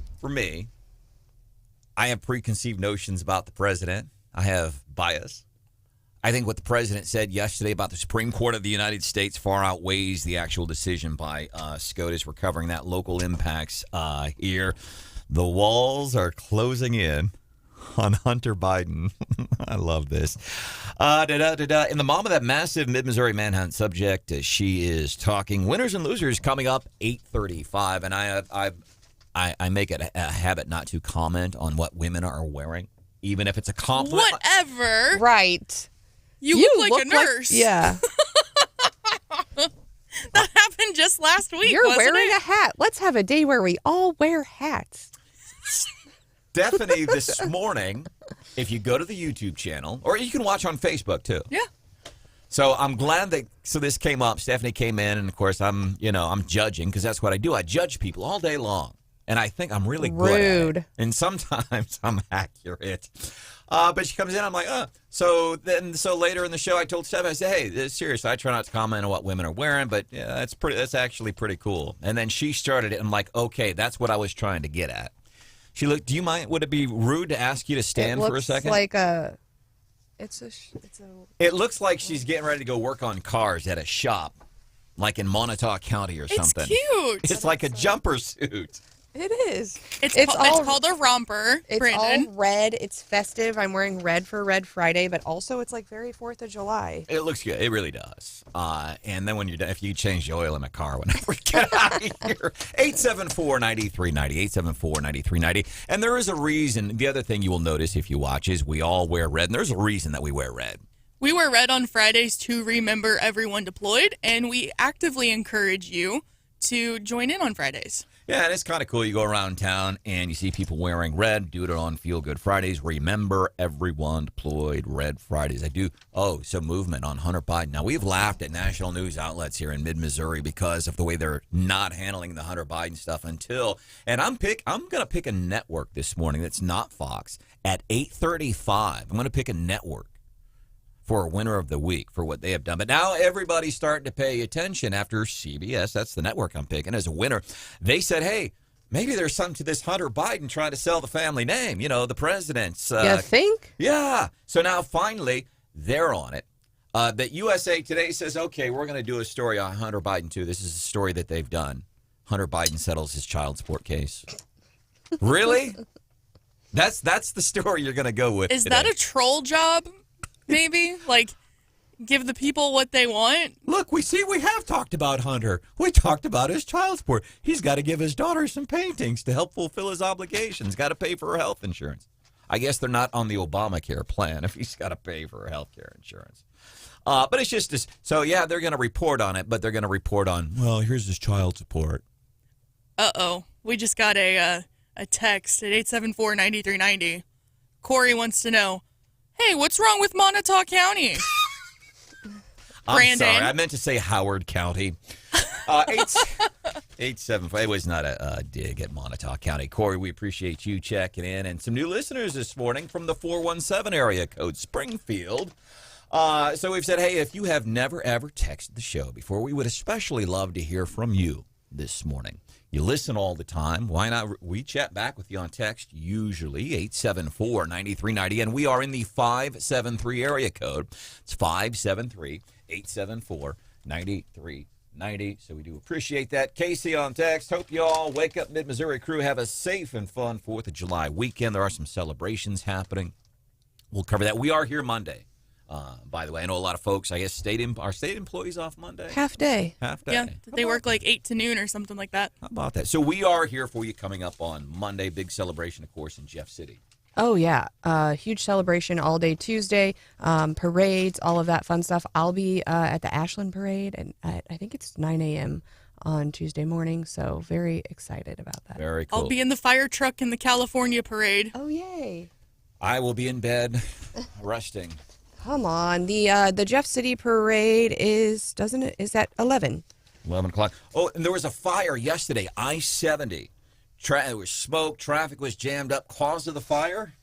have preconceived notions about the president. I have bias. I think what the president said yesterday about the Supreme Court of the United States far outweighs the actual decision by SCOTUS. We're covering that local impacts here. The walls are closing in on Hunter Biden. I love this. And the mom of that massive Mid-Missouri manhunt subject, she is talking winners and losers coming up 8:35. And I make it a habit not to comment on what women are wearing, even if it's a compliment. Whatever. Right. You look like a nurse. Yeah. That happened just last week. You're wasn't wearing it? a hat. Let's have a day where we all wear hats. Stephanie, this morning, if you go to the YouTube channel, or you can watch on Facebook too. Yeah. So I'm glad that this came up. Stephanie came in, and of course I'm judging because that's what I do. I judge people all day long, and I think I'm really good at it. And sometimes I'm accurate. But she comes in, I'm like, So later in the show, I told Steph, I said, hey, seriously, I try not to comment on what women are wearing, but yeah, that's actually pretty cool. And then she started it, and I'm like, okay, that's what I was trying to get at. She looked, do you mind, would it be rude to ask you to stand for a second? It looks like she's getting ready to go work on cars at a shop, like in Montauk County or something. It's cute. It's like a jumper suit. It is. It's called a romper, It's Branden. all red. It's festive. I'm wearing red for Red Friday, but also it's like very 4th of July. It looks good. It really does. And then when you're done, if you change the oil in my car whenever we get out of here, 874-9390, 874-9390. And there is a reason. The other thing you will notice if you watch is we all wear red, and there's a reason that we wear red. We wear red on Fridays to remember everyone deployed, and we actively encourage you to join in on Fridays. Yeah, and it's kind of cool. You go around town and you see people wearing red, do it on Feel Good Fridays. Remember everyone deployed, Red Fridays. I do. Some movement on Hunter Biden. Now, we've laughed at national news outlets here in mid-Missouri because of the way they're not handling the Hunter Biden stuff and I'm going to pick a network this morning that's not Fox at 8:35. I'm going to pick a network for a winner of the week for what they have done. But now everybody's starting to pay attention after CBS, that's the network I'm picking, as a winner. They said, hey, maybe there's something to this Hunter Biden trying to sell the family name, the president's. You think? Yeah. So now finally they're on it. That USA Today says, okay, we're going to do a story on Hunter Biden too. This is a story that they've done. Hunter Biden settles his child support case. Really? That's the story you're going to go with Is today. that a troll job? Maybe give the people what they want. Look, we have talked about Hunter. We talked about his child support. He's got to give his daughter some paintings to help fulfill his obligations. Got to pay for her health insurance. I guess they're not on the Obamacare plan if he's got to pay for her health care insurance. But it's just this. So, yeah, they're going to report on it, but they're going to report on, well, here's his child support. Uh-oh. We just got a a text at 874-9390. Corey wants to know, hey, what's wrong with Montauk County? I'm Brandon. sorry. I meant to say Howard County. 874. It was not a dig at Montauk County. Corey, we appreciate you checking in. And some new listeners this morning from the 417 area code, Springfield. So we've said, hey, if you have never, ever texted the show before, we would especially love to hear from you this morning. You listen all the time. Why not? We chat back with you on text, usually 874-9390. And we are in the 573 area code. It's 573-874-9390. So we do appreciate that. Casey on text. Hope you all Wake Up Mid-Missouri crew have a safe and fun 4th of July weekend. There are some celebrations happening. We'll cover that. We are here Monday. By the way, I know a lot of folks, I guess, are state employees off Monday? Half day. Half day. Yeah, they work like 8 to noon or something like that. How about that? So we are here for you coming up on Monday. Big celebration, of course, in Jeff City. Oh, yeah. Huge celebration all day Tuesday, parades, all of that fun stuff. I'll be at the Ashland Parade, and I think it's 9 a.m. on Tuesday morning, so very excited about that. Very cool. I'll be in the fire truck in the California Parade. Oh, yay. I will be in bed resting. Come on. The Jeff City Parade is at 11? 11 o'clock. Oh, and there was a fire yesterday, I-70. It was smoke. Traffic was jammed up. Cause of the fire?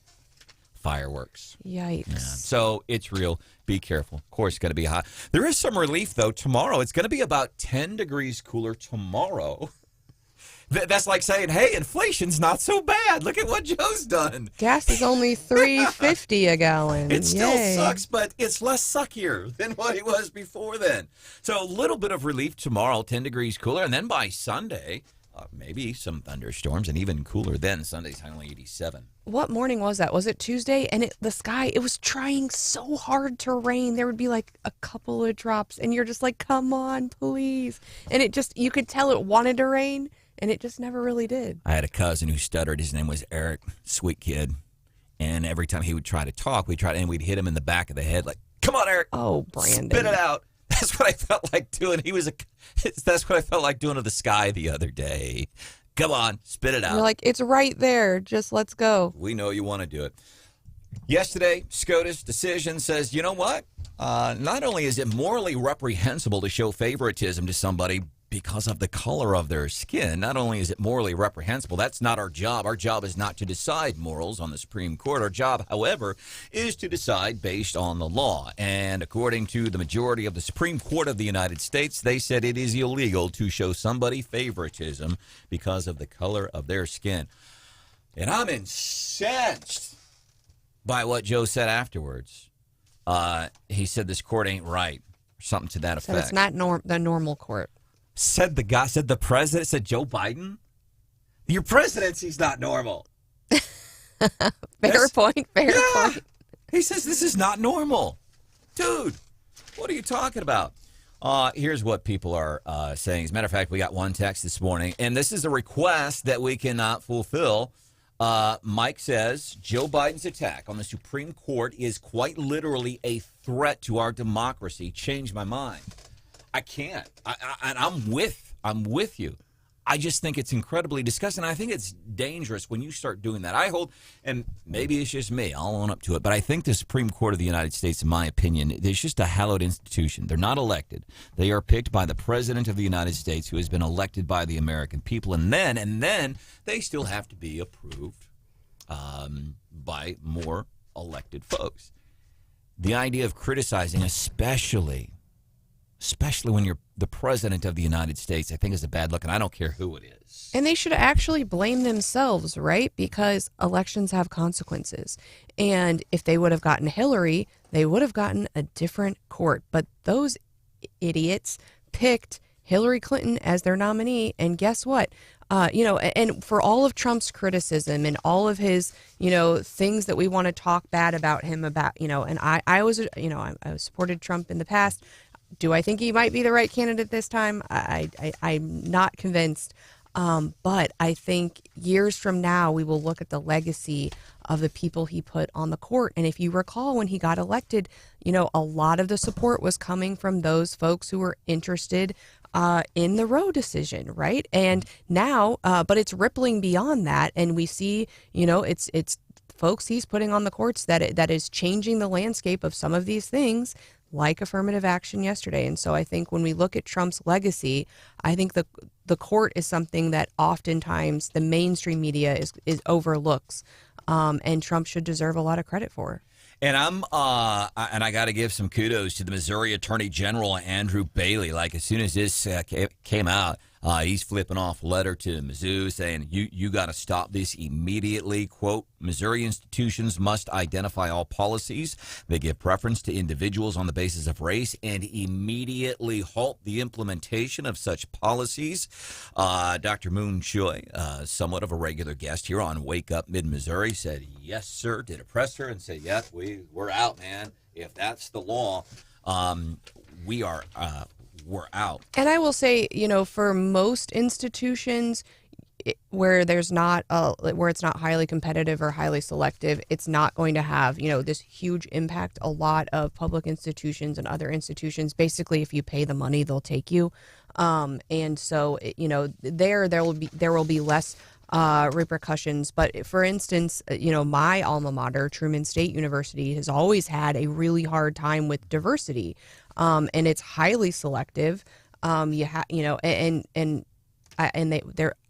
Fireworks. Yikes. Yeah. So it's real. Be careful. Of course, it's going to be hot. There is some relief, though, tomorrow. It's going to be about 10 degrees cooler tomorrow. That's like saying, hey, inflation's not so bad. Look at what Joe's done. Gas is only $3.50 a gallon. It still Yay. sucks, but it's less suckier than what it was before then. So a little bit of relief tomorrow, 10 degrees cooler. And then by Sunday, maybe some thunderstorms and even cooler then. Sunday's only 87. What morning was that? Was it Tuesday? And the sky, it was trying so hard to rain. There would be like a couple of drops. And you're just like, come on, please. And it just, you could tell it wanted to rain. And it just never really did. I had a cousin who stuttered. His name was Eric, sweet kid. And every time he would try to talk, we'd hit him in the back of the head like, come on, Eric. Oh, Brandon. Spit it out. That's what I felt like doing. That's what I felt like doing to the sky the other day. Come on, spit it out. You're like, it's right there. Just let's go. We know you want to do it. Yesterday, SCOTUS decision says, you know what? Not only is it morally reprehensible to show favoritism to somebody because of the color of their skin, not only is it morally reprehensible, that's not our job. Our job is not to decide morals on the Supreme Court. Our job, however, is to decide based on the law. And according to the majority of the Supreme Court of the United States, they said it is illegal to show somebody favoritism because of the color of their skin. And I'm incensed by what Joe said afterwards. He said this court ain't right, or something to that effect. So it's not the normal court. Said the president, said Joe Biden, your presidency's not normal. Fair point. He says this is not normal. Dude, what are you talking about? Here's what people are saying. As a matter of fact, we got one text this morning, and this is a request that we cannot fulfill. Mike says, Joe Biden's attack on the Supreme Court is quite literally a threat to our democracy. Change my mind. I can't. And I'm with you. I just think it's incredibly disgusting. I think it's dangerous when you start doing that. I hold, and maybe it's just me, I'll own up to it, but I think the Supreme Court of the United States, in my opinion, is just a hallowed institution. They're not elected. They are picked by the President of the United States, who has been elected by the American people, and then they still have to be approved by more elected folks. The idea of criticizing, especially when you're the president of the United States, I think is a bad look, and I don't care who it is. And they should actually blame themselves, right? Because elections have consequences. And if they would have gotten Hillary, they would have gotten a different court. But those idiots picked Hillary Clinton as their nominee, and guess what? And for all of Trump's criticism and all of his, things that we want to talk bad about him about, and I supported Trump in the past. Do I think he might be the right candidate this time? I'm not convinced. But I think years from now, we will look at the legacy of the people he put on the court. And if you recall, when he got elected, a lot of the support was coming from those folks who were interested in the Roe decision, right? And now, but it's rippling beyond that, and we see, it's folks he's putting on the courts that is changing the landscape of some of these things, like affirmative action yesterday. And so I think when we look at Trump's legacy, I think the court is something that oftentimes the mainstream media is overlooks, and Trump should deserve a lot of credit for. And I got to give some kudos to the Missouri Attorney General Andrew Bailey. Like as soon as this came out, he's flipping off a letter to Mizzou saying you got to stop this immediately. Quote: Missouri institutions must identify all policies that give preference to individuals on the basis of race and immediately halt the implementation of such policies. Dr. Moon Choi, somewhat of a regular guest here on Wake Up Mid-Missouri, said yes, sir. Did a presser and said, yep, we're out, man. If that's the law, we're out. And I will say, for most institutions where it's not highly competitive or highly selective, it's not going to have, this huge impact. A lot of public institutions and other institutions, basically, if you pay the money, they'll take you. And so, there will be less repercussions. But for instance, my alma mater, Truman State University, has always had a really hard time with diversity. And it's highly selective. I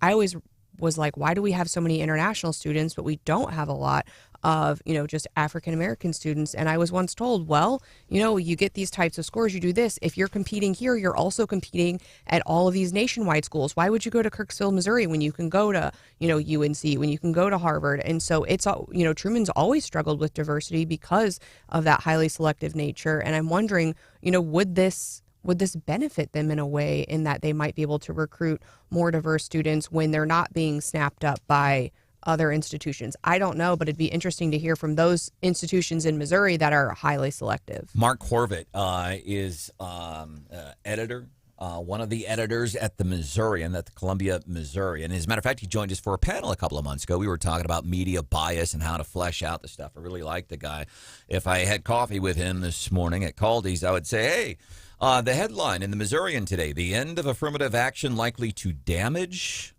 always was like, why do we have so many international students, but we don't have a lot of, just African American students? And I was once told, well, you get these types of scores, you do this. If you're competing here, you're also competing at all of these nationwide schools. Why would you go to Kirksville, Missouri when you can go to, UNC, when you can go to Harvard? And so it's, Truman's always struggled with diversity because of that highly selective nature. And I'm wondering, would this benefit them in a way in that they might be able to recruit more diverse students when they're not being snapped up by other institutions? I don't know, but it'd be interesting to hear from those institutions in Missouri that are highly selective. Mark Corvett is editor, one of the editors at the Missourian, at the Columbia Missourian. As a matter of fact, he joined us for a panel a couple of months ago. We were talking about media bias and how to flesh out the stuff. I really like the guy. If I had coffee with him this morning at Caldy's, I would say, hey, the headline in the Missourian today: the end of affirmative action likely to damage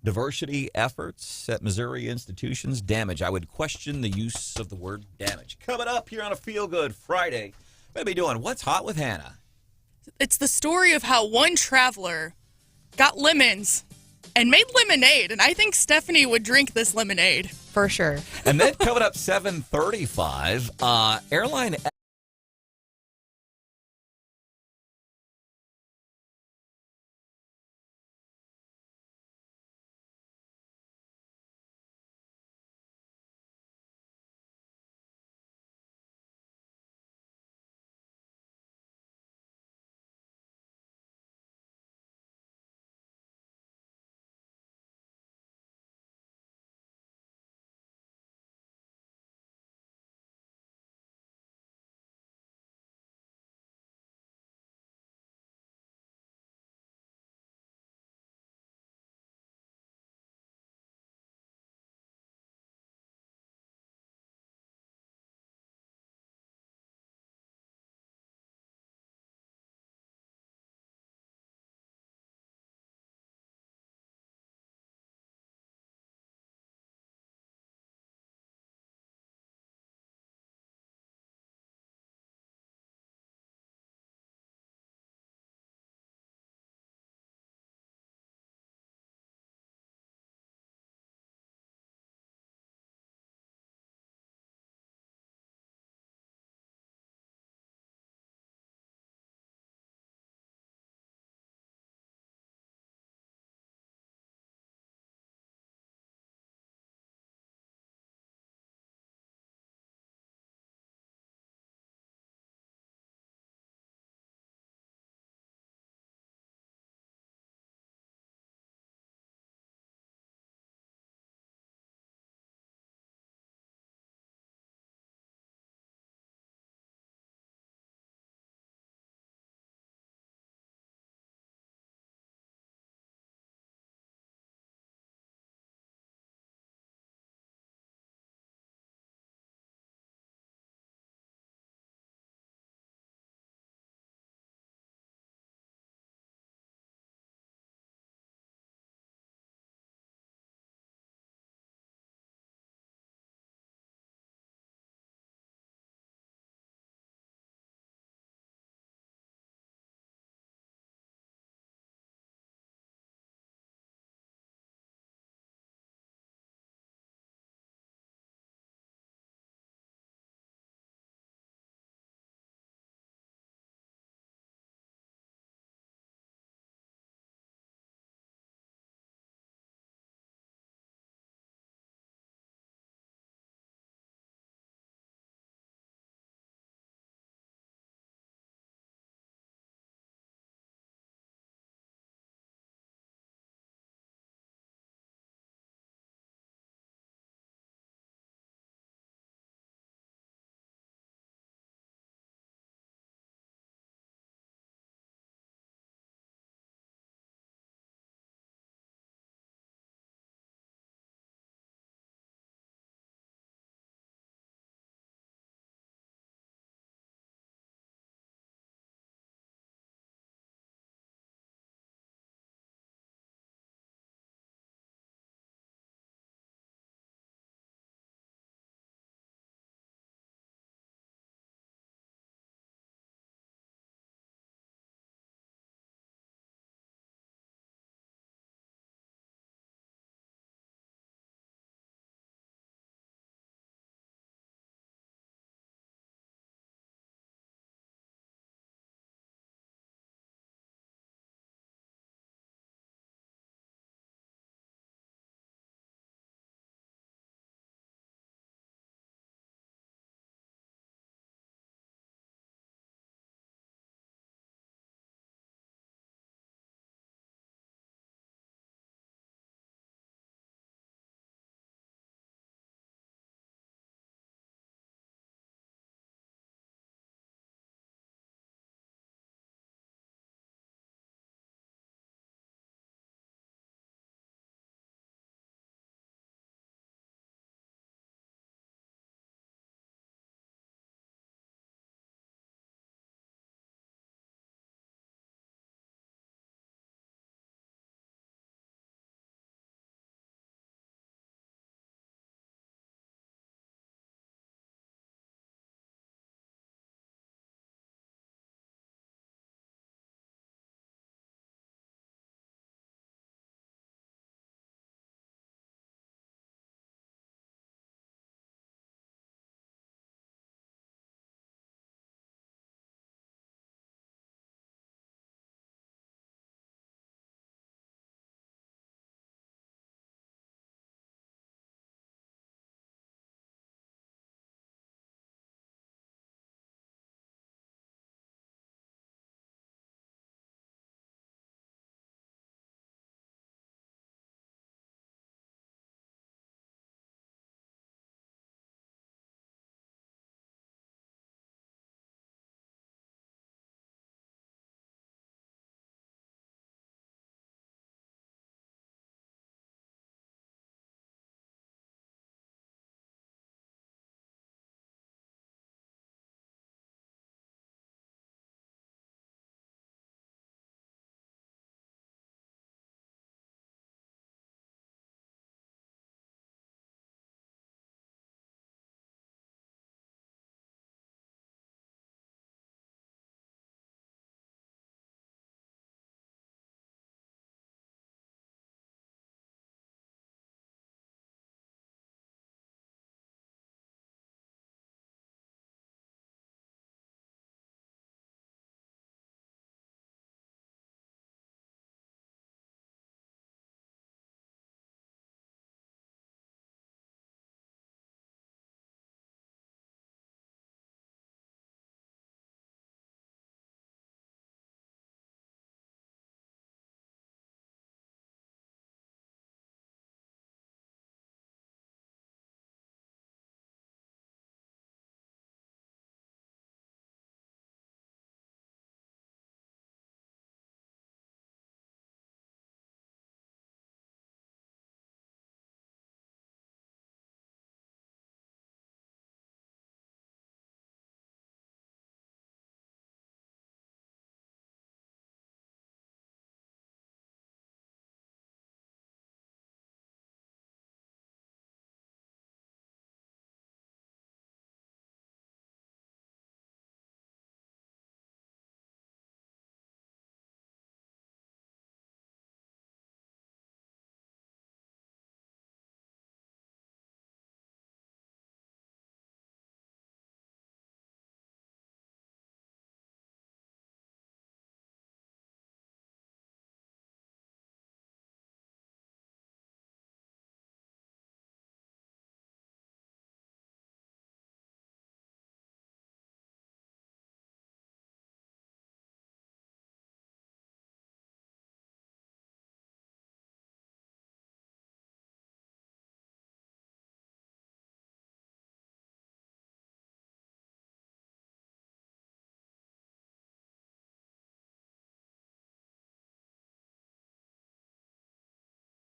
diversity efforts at Missouri institutions. Damage. I would question the use of the word damage. Coming up here on a Feel Good Friday, we're going to be doing What's Hot with Hannah. It's the story of how one traveler got lemons and made lemonade, and I think Stephanie would drink this lemonade. For sure. And then coming up 7:35, airline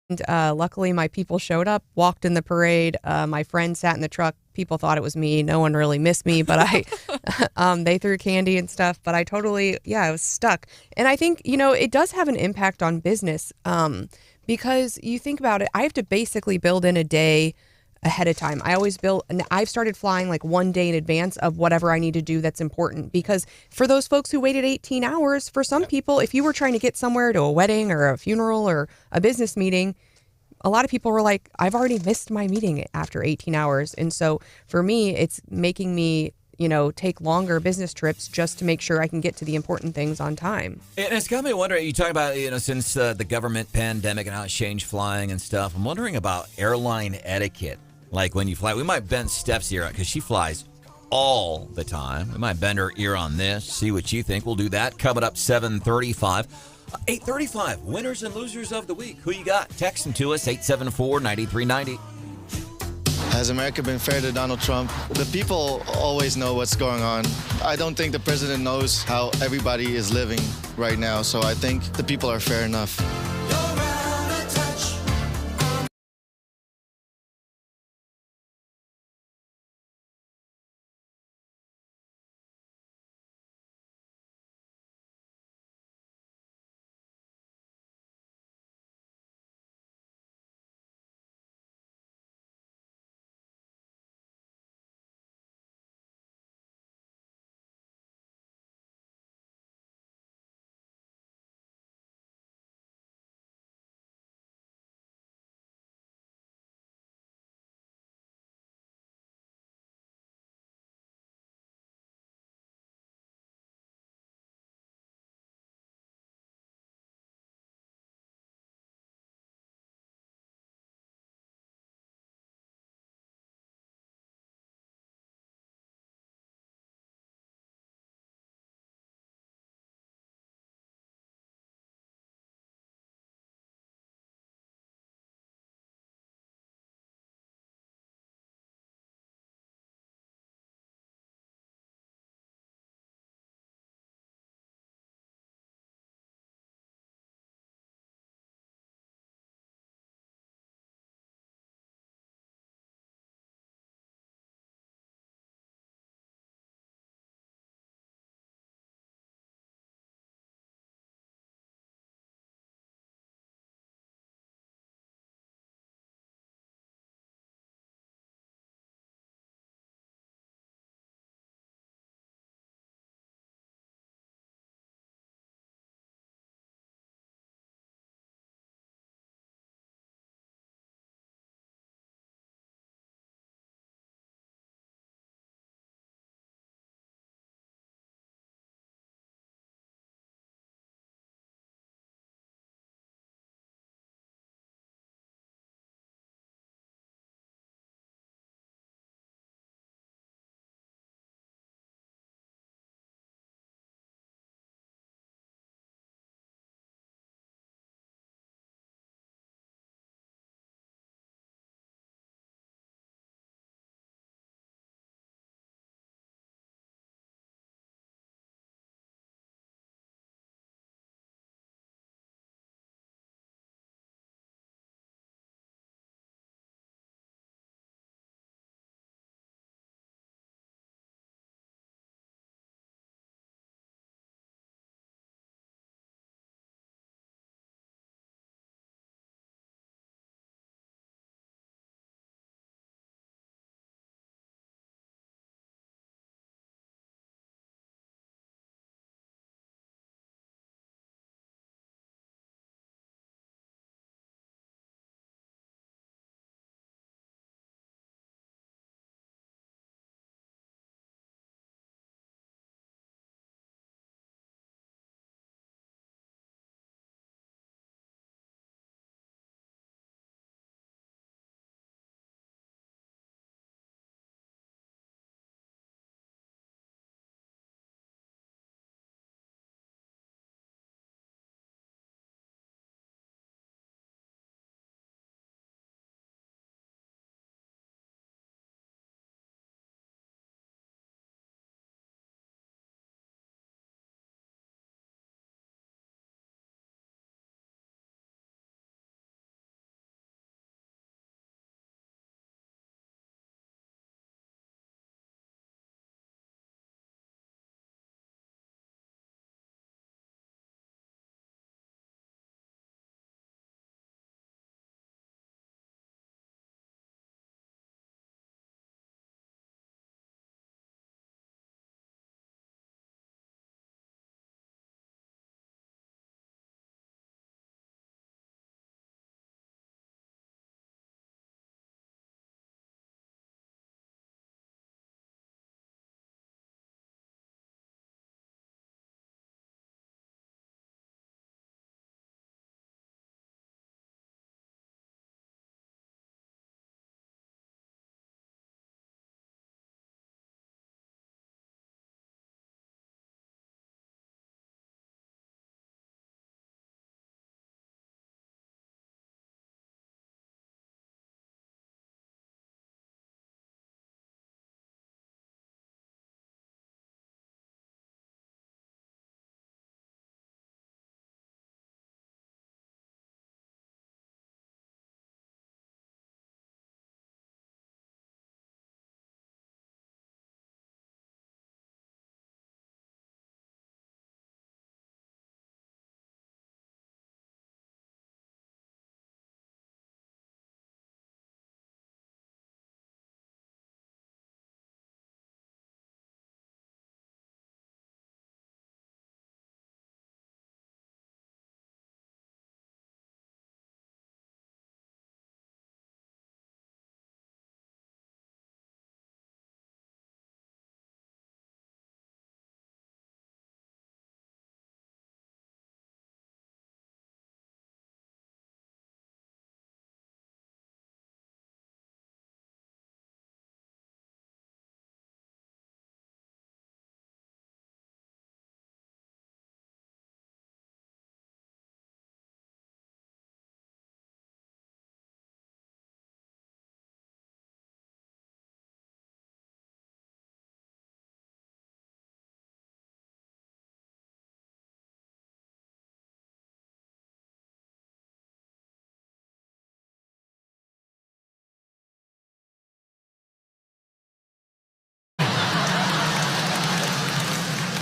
And luckily, my people showed up, walked in the parade. My friend sat in the truck. People thought it was me. No one really missed me, but they threw candy and stuff. But I was stuck. And I think, it does have an impact on business because you think about it, I have to basically build in a day ahead of time. I've started flying like one day in advance of whatever I need to do that's important, because for those folks who waited 18 hours, for some people, if you were trying to get somewhere to a wedding or a funeral or a business meeting, a lot of people were like, I've already missed my meeting after 18 hours. And so for me, it's making me take longer business trips just to make sure I can get to the important things on time. And it's got me wondering, you talk about, since the government pandemic and how it's changed flying and stuff, I'm wondering about airline etiquette. Like when you fly, we might bend Steph's ear because she flies all the time. We might bend her ear on this, see what you think. We'll do that. Coming up 7:35. 8:35, winners and losers of the week. Who you got? Text them to us, 874-9390. Has America been fair to Donald Trump? The people always know what's going on. I don't think the president knows how everybody is living right now, so I think the people are fair enough.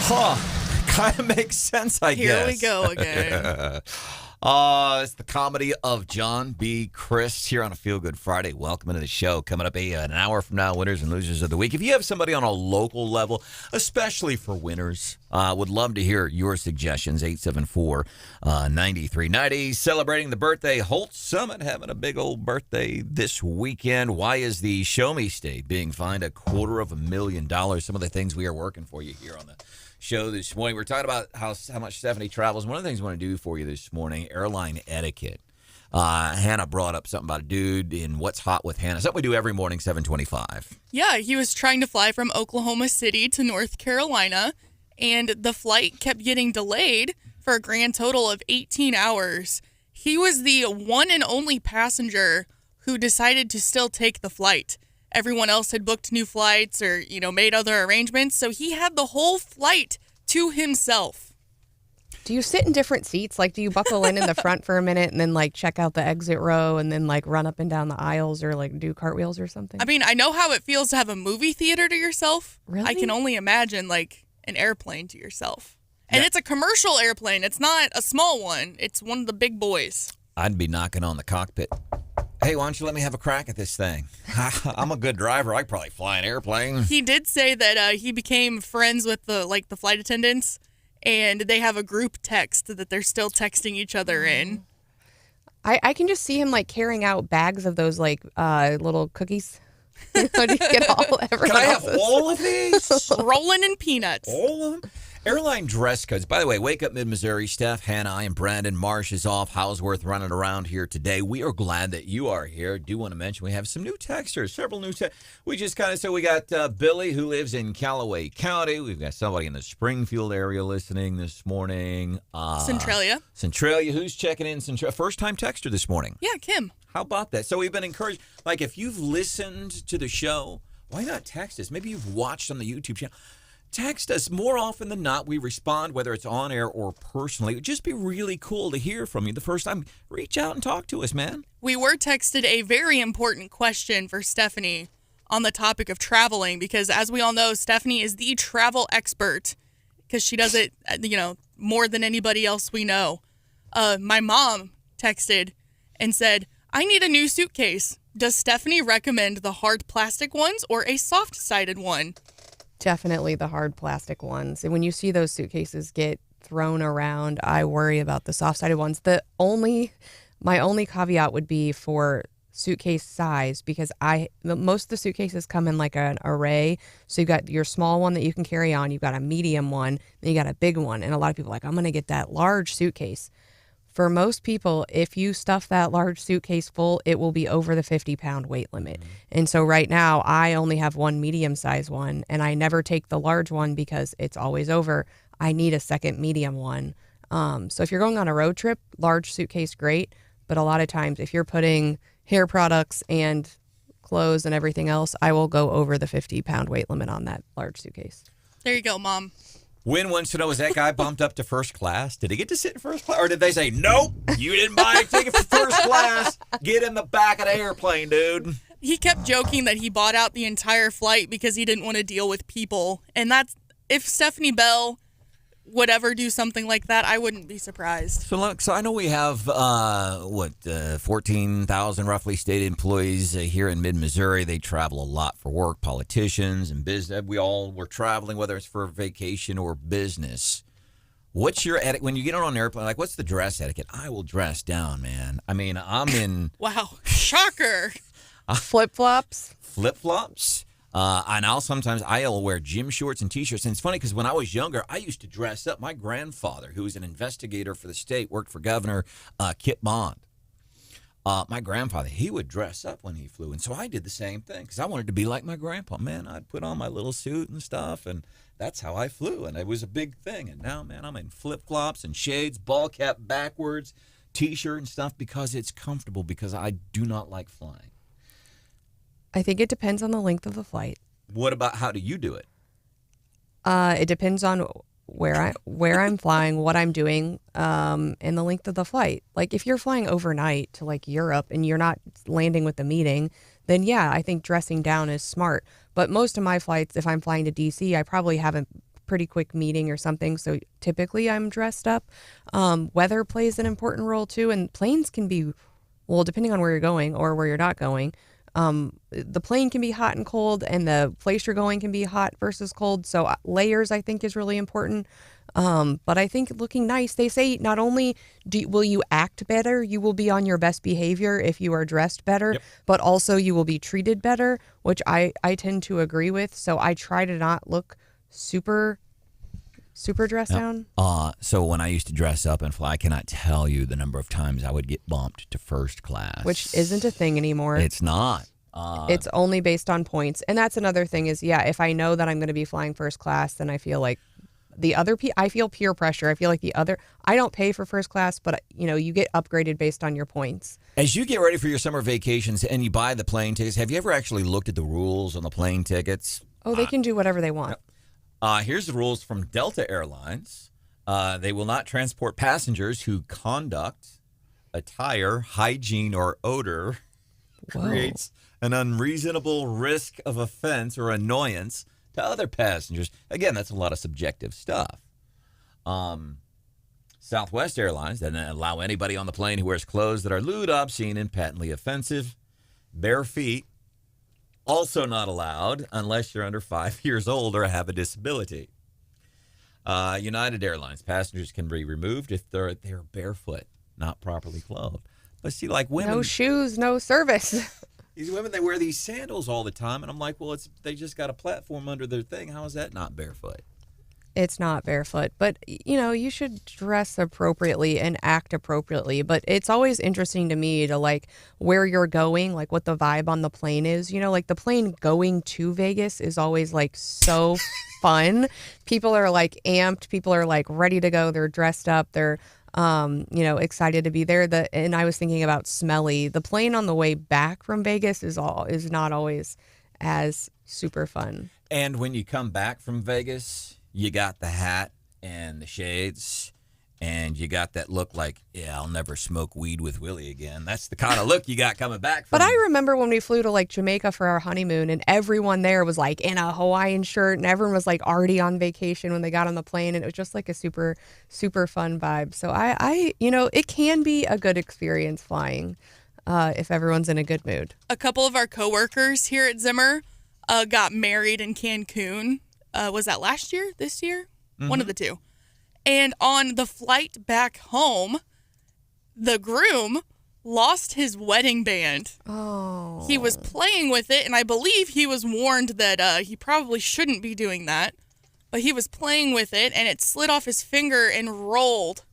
Kind of makes sense, I guess. Here we go again. It's the comedy of John B. Christ here on a Feel Good Friday. Welcome to the show. Coming up an hour from now, winners and losers of the week. If you have somebody on a local level, especially for winners, would love to hear your suggestions. 874-9390. Celebrating the birthday. Holt Summit having a big old birthday this weekend. Why is the Show Me State being fined $250,000? Some of the things we are working for you here on the show this morning. We're talking about how much Stephanie travels. One of the things we want to do for you this morning, airline etiquette. Hannah brought up something about a dude in What's Hot with Hannah. Something we do every morning, 7:25. Yeah, he was trying to fly from Oklahoma City to North Carolina, and the flight kept getting delayed for a grand total of 18 hours. He was the one and only passenger who decided to still take the flight. Everyone else had booked new flights or, made other arrangements, so he had the whole flight to himself. Do you sit in different seats? Like, do you buckle in the front for a minute and then, check out the exit row and then, run up and down the aisles or, do cartwheels or something? I mean, I know how it feels to have a movie theater to yourself. Really? I can only imagine, an airplane to yourself. And It's a commercial airplane. It's not a small one. It's one of the big boys. I'd be knocking on the cockpit. Hey, why don't you let me have a crack at this thing? I'm a good driver. I could probably fly an airplane. He did say that he became friends with the flight attendants, and they have a group text that they're still texting each other in. I can just see him carrying out bags of those little cookies. Can I have all of these? Rolling in peanuts. All of them? Airline dress codes. By the way, Wake Up Mid-Missouri, Steph, Hannah, I am Brandon. Marsh is off. Houseworth running around here today. We are glad that you are here. Do want to mention we have some new texters, several new texters. We just we got Billy, who lives in Callaway County. We've got somebody in the Springfield area listening this morning. Centralia, who's checking in? First-time texter this morning. Yeah, Kim. How about that? So we've been encouraged. If you've listened to the show, why not text us? Maybe you've watched on the YouTube channel. Text us. More often than not, we respond, whether it's on air or personally. It would just be really cool to hear from you the first time. Reach out and talk to us, man. We were texted a very important question for Stephanie on the topic of traveling because, as we all know, Stephanie is the travel expert because she does it, more than anybody else we know. My mom texted and said, I need a new suitcase. Does Stephanie recommend the hard plastic ones or a soft-sided one? Definitely the hard plastic ones. And when you see those suitcases get thrown around, I worry about the soft-sided ones. My only caveat would be for suitcase size because most of the suitcases come in an array. So you've got your small one that you can carry on, you've got a medium one, then you got a big one. And a lot of people are I'm going to get that large suitcase. For most people, if you stuff that large suitcase full, it will be over the 50-pound weight limit. And so right now, I only have one medium-sized one, and I never take the large one because it's always over. I need a second medium one. So if you're going on a road trip, large suitcase, great. But a lot of times, if you're putting hair products and clothes and everything else, I will go over the 50-pound weight limit on that large suitcase. There you go, Mom. Win wants to know, was that guy bumped up to first class? Did he get to sit in first class? Or did they say, nope, you didn't buy a ticket for first class. Get in the back of the airplane, dude. He kept joking that he bought out the entire flight because he didn't want to deal with people. And that's, if Stephanie Bell would ever do something like that, I wouldn't be surprised. So I know we have, 14,000 roughly state employees here in mid-Missouri. They travel a lot for work, politicians and business. We all were traveling, whether it's for vacation or business. What's your etiquette? When you get on an airplane, what's the dress etiquette? I will dress down, man. I mean, I'm in... Wow, shocker. Flip-flops? Flip-flops? And I'll wear gym shorts and T-shirts. And it's funny because when I was younger, I used to dress up. My grandfather, who was an investigator for the state, worked for Governor Kit Bond. My grandfather, he would dress up when he flew. And so I did the same thing because I wanted to be like my grandpa. Man, I'd put on my little suit and stuff, and that's how I flew. And it was a big thing. And now, man, I'm in flip-flops and shades, ball cap backwards, T-shirt and stuff because it's comfortable because I do not like flying. I think it depends on the length of the flight. What about how do you do it? It depends on where I'm flying, what I'm doing, and the length of the flight. If you're flying overnight to Europe and you're not landing with the meeting, then yeah, I think dressing down is smart. But most of my flights, if I'm flying to DC, I probably haven't pretty quick meeting or something. So typically I'm dressed up. Weather plays an important role too. And planes can be, well, depending on where you're going or where you're not going, the plane can be hot and cold, and the place you're going can be hot versus cold. So layers, I think, is really important. But I think looking nice, they say not only will you act better, you will be on your best behavior if you are dressed better, but also you will be treated better, which I tend to agree with. So I try to not look super dressed down. So when I used to dress up and fly, I cannot tell you the number of times I would get bumped to first class. Which isn't a thing anymore. It's not. It's only based on points. And that's another thing is, if I know that I'm going to be flying first class, then I feel like I feel peer pressure. I feel like I don't pay for first class, but you get upgraded based on your points. As you get ready for your summer vacations and you buy the plane tickets, have you ever actually looked at the rules on the plane tickets? Oh, they can do whatever they want. Here's the rules from Delta Airlines. They will not transport passengers who conduct, attire, hygiene, or odor creates an unreasonable risk of offense or annoyance to other passengers. Again, that's a lot of subjective stuff. Southwest Airlines doesn't allow anybody on the plane who wears clothes that are lewd, obscene, and patently offensive. Bare feet, also not allowed unless you're under 5 years old or have a disability. United Airlines, passengers can be removed if they're barefoot, not properly clothed. But see, like women... No shoes, no service. These women, they wear these sandals all the time, and I'm like, well, they just got a platform under their thing. How is that not barefoot? It's not barefoot, but you should dress appropriately and act appropriately. But it's always interesting to me to like where you're going, like what the vibe on the plane is. Like the plane going to Vegas is always like so fun. People are like amped. People are like ready to go. They're dressed up. They're excited to be there. And I was thinking about smelly. The plane on the way back from Vegas is not always as super fun. And when you come back from Vegas, you got the hat and the shades, and you got that look like, I'll never smoke weed with Willie again. That's the kind of look you got coming back from. But I remember when we flew to like Jamaica for our honeymoon, and everyone there was like in a Hawaiian shirt, and everyone was like already on vacation when they got on the plane, and it was just like a super, super fun vibe. So I it can be a good experience flying if everyone's in a good mood. A couple of our coworkers here at Zimmer got married in Cancun. Was that last year? This year? Mm-hmm. One of the two. And on the flight back home, the groom lost his wedding band. Oh. He was playing with it, and I believe he was warned that he probably shouldn't be doing that. But he was playing with it, and it slid off his finger and rolled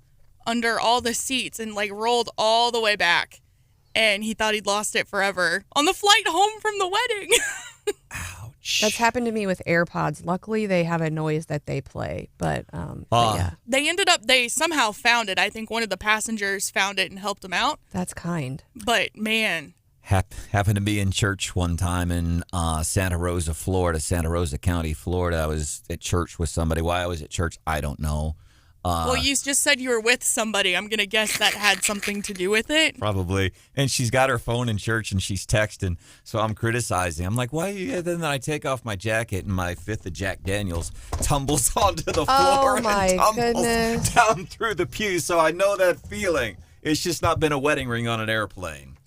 under all the seats and like rolled all the way back. And he thought he'd lost it forever on the flight home from the wedding. That's happened to me with AirPods. Luckily, they have a noise that they play, but yeah. They somehow found it. I think one of the passengers found it and helped him out. That's kind. But man. Happened to be in church one time in Santa Rosa County, Florida. I was at church with somebody. Why I was at church, I don't know. Well, you just said you were with somebody. I'm going to guess that had something to do with it. Probably. And she's got her phone in church and she's texting. So I'm criticizing. I'm like, why? Then I take off my jacket and my fifth of Jack Daniels tumbles onto the floor and tumbles down through the pew. So I know that feeling. It's just not been a wedding ring on an airplane.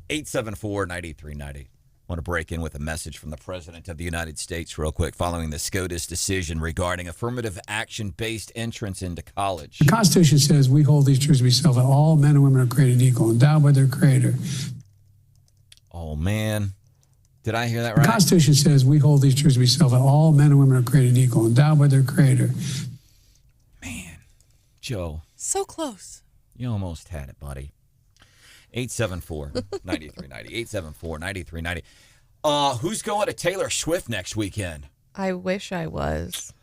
874-9390. I want to break in with a message from the President of the United States real quick following the SCOTUS decision regarding affirmative action-based entrance into college. The Constitution says we hold these truths to be self, that all men and women are created equal, endowed by their Creator. Oh, man. Did I hear that right? The Constitution says we hold these truths to be self, that all men and women are created equal, endowed by their Creator. Man, Joe. So close. You almost had it, buddy. 874-9390. 874-9390. Who's going to Taylor Swift next weekend? I wish I was.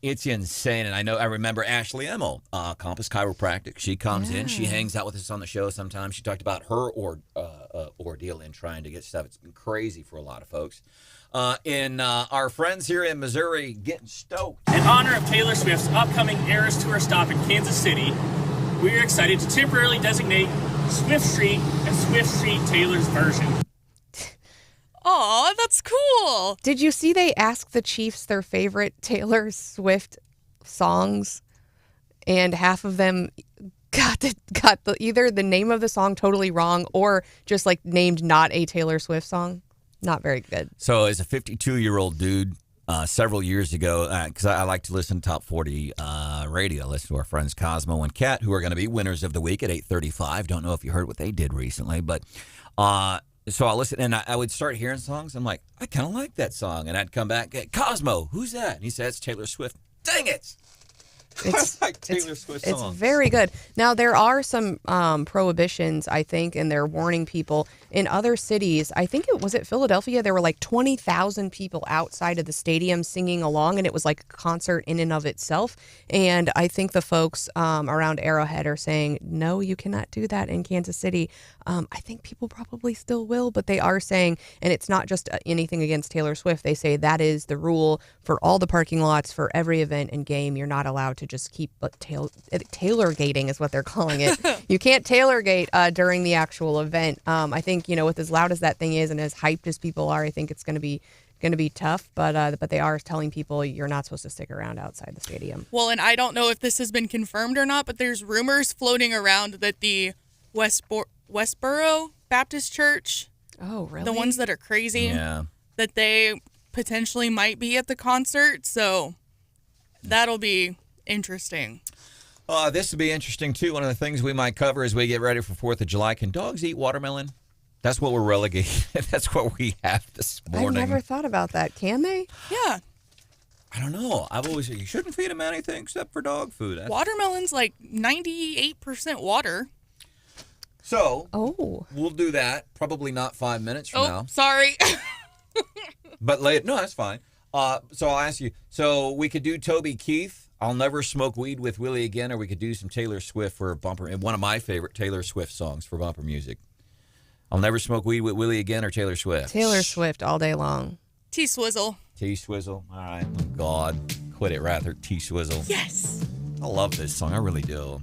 It's insane. And I remember Ashley Emmel, Compass Chiropractic. She comes in. She hangs out with us on the show sometimes. She talked about her ordeal in trying to get stuff. It's been crazy for a lot of folks. And our friends here in Missouri getting stoked. In honor of Taylor Swift's upcoming Eras Tour stop in Kansas City, we are excited to temporarily designate Swift Street and Swift Street Taylor's version. Aw, that's cool. Did you see they asked the Chiefs their favorite Taylor Swift songs? And half of them got either the name of the song totally wrong or just like named not a Taylor Swift song. Not very good. So as a 52-year-old dude, several years ago, because I like to listen to Top 40 radio, listen to our friends Cosmo and Kat, who are going to be winners of the week at 8:35. Don't know if you heard what they did recently, but so I'll listen, and I would start hearing songs. I'm like, I kind of like that song. And I'd come back, Cosmo, who's that? And he said, it's Taylor Swift. Dang it! It's I like Taylor Swift songs. It's very good. Now, there are some prohibitions, I think, and they're warning people. In other cities, I think it was at Philadelphia, there were like 20,000 people outside of the stadium singing along, and it was like a concert in and of itself. And I think the folks around Arrowhead are saying, no, you cannot do that in Kansas City. I think people probably still will, but they are saying, and it's not just anything against Taylor Swift, they say that is the rule for all the parking lots for every event and game. You're not allowed to just keep tailor-gating is what they're calling it. You can't tailor-gate during the actual event. I think, with as loud as that thing is and as hyped as people are, I think it's going to be tough, but they are telling people you're not supposed to stick around outside the stadium. Well, and I don't know if this has been confirmed or not, but there's rumors floating around that the Westboro Baptist Church, oh really, the ones that are crazy, yeah, that they potentially might be at the concert. So that'll be interesting. This will be interesting too. One of the things we might cover as we get ready for 4th of July. Can dogs eat watermelon? That's what we're relegating. That's what we have this morning. I've never thought about that. Can they? Yeah. I don't know. I've always said you shouldn't feed them anything except for dog food. Watermelon's like 98% water. So, we'll do that. Probably not 5 minutes from now. Sorry. But later. No, that's fine. So I'll ask you. So we could do Toby Keith. I'll never smoke weed with Willie again, or we could do some Taylor Swift for bumper. And one of my favorite Taylor Swift songs for bumper music. I'll never smoke weed with Willie again, or Taylor Swift. Taylor Swift all day long. T-Swizzle. T-Swizzle. All right. Oh, God. Quit it, Rathert. T-Swizzle. Yes. I love this song. I really do.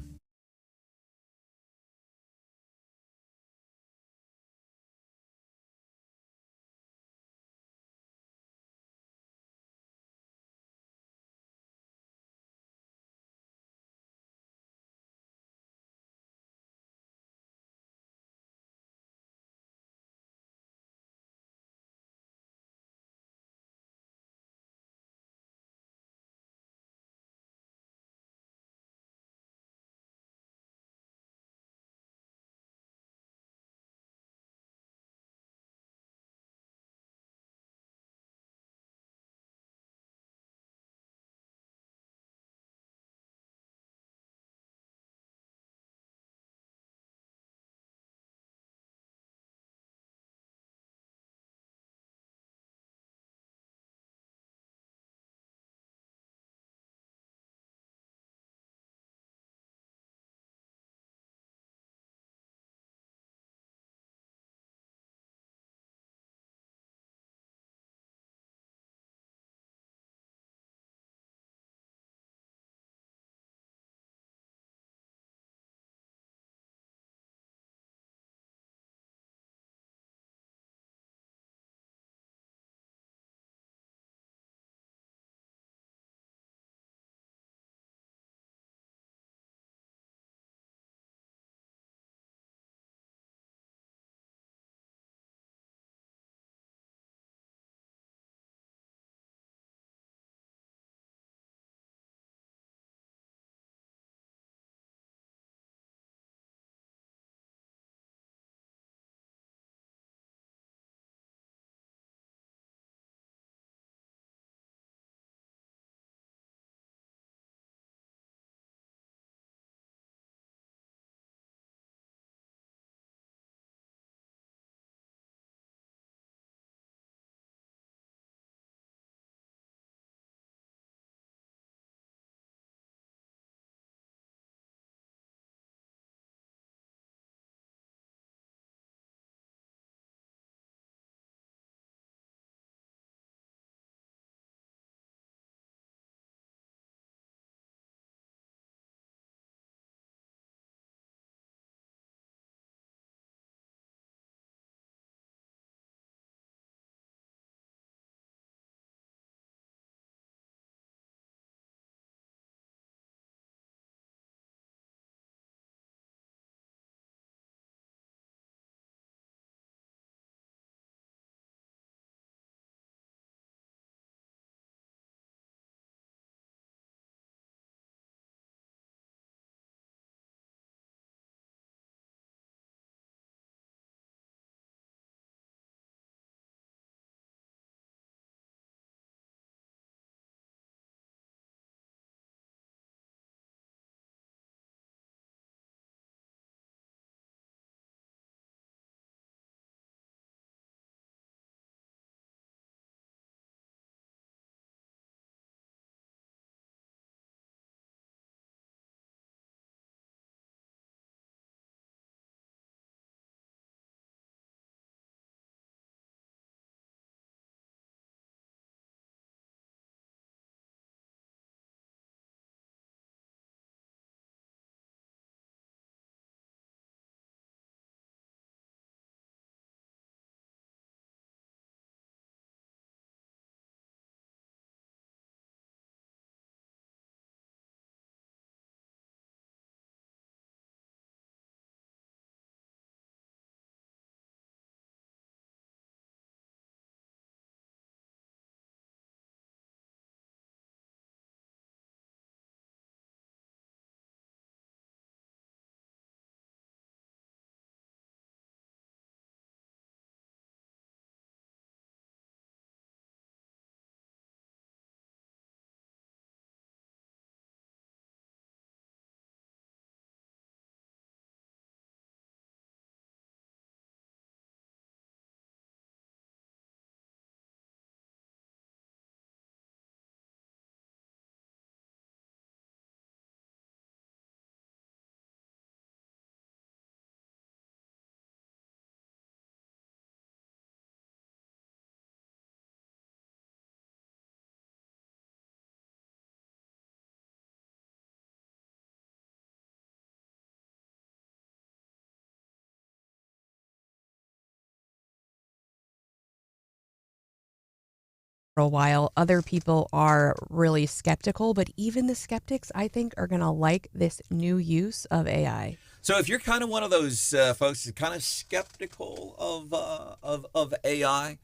a while. Other people are really skeptical, but even the skeptics, I think, are going to like this new use of AI. So if you're kind of one of those folks who's kind of skeptical of AI,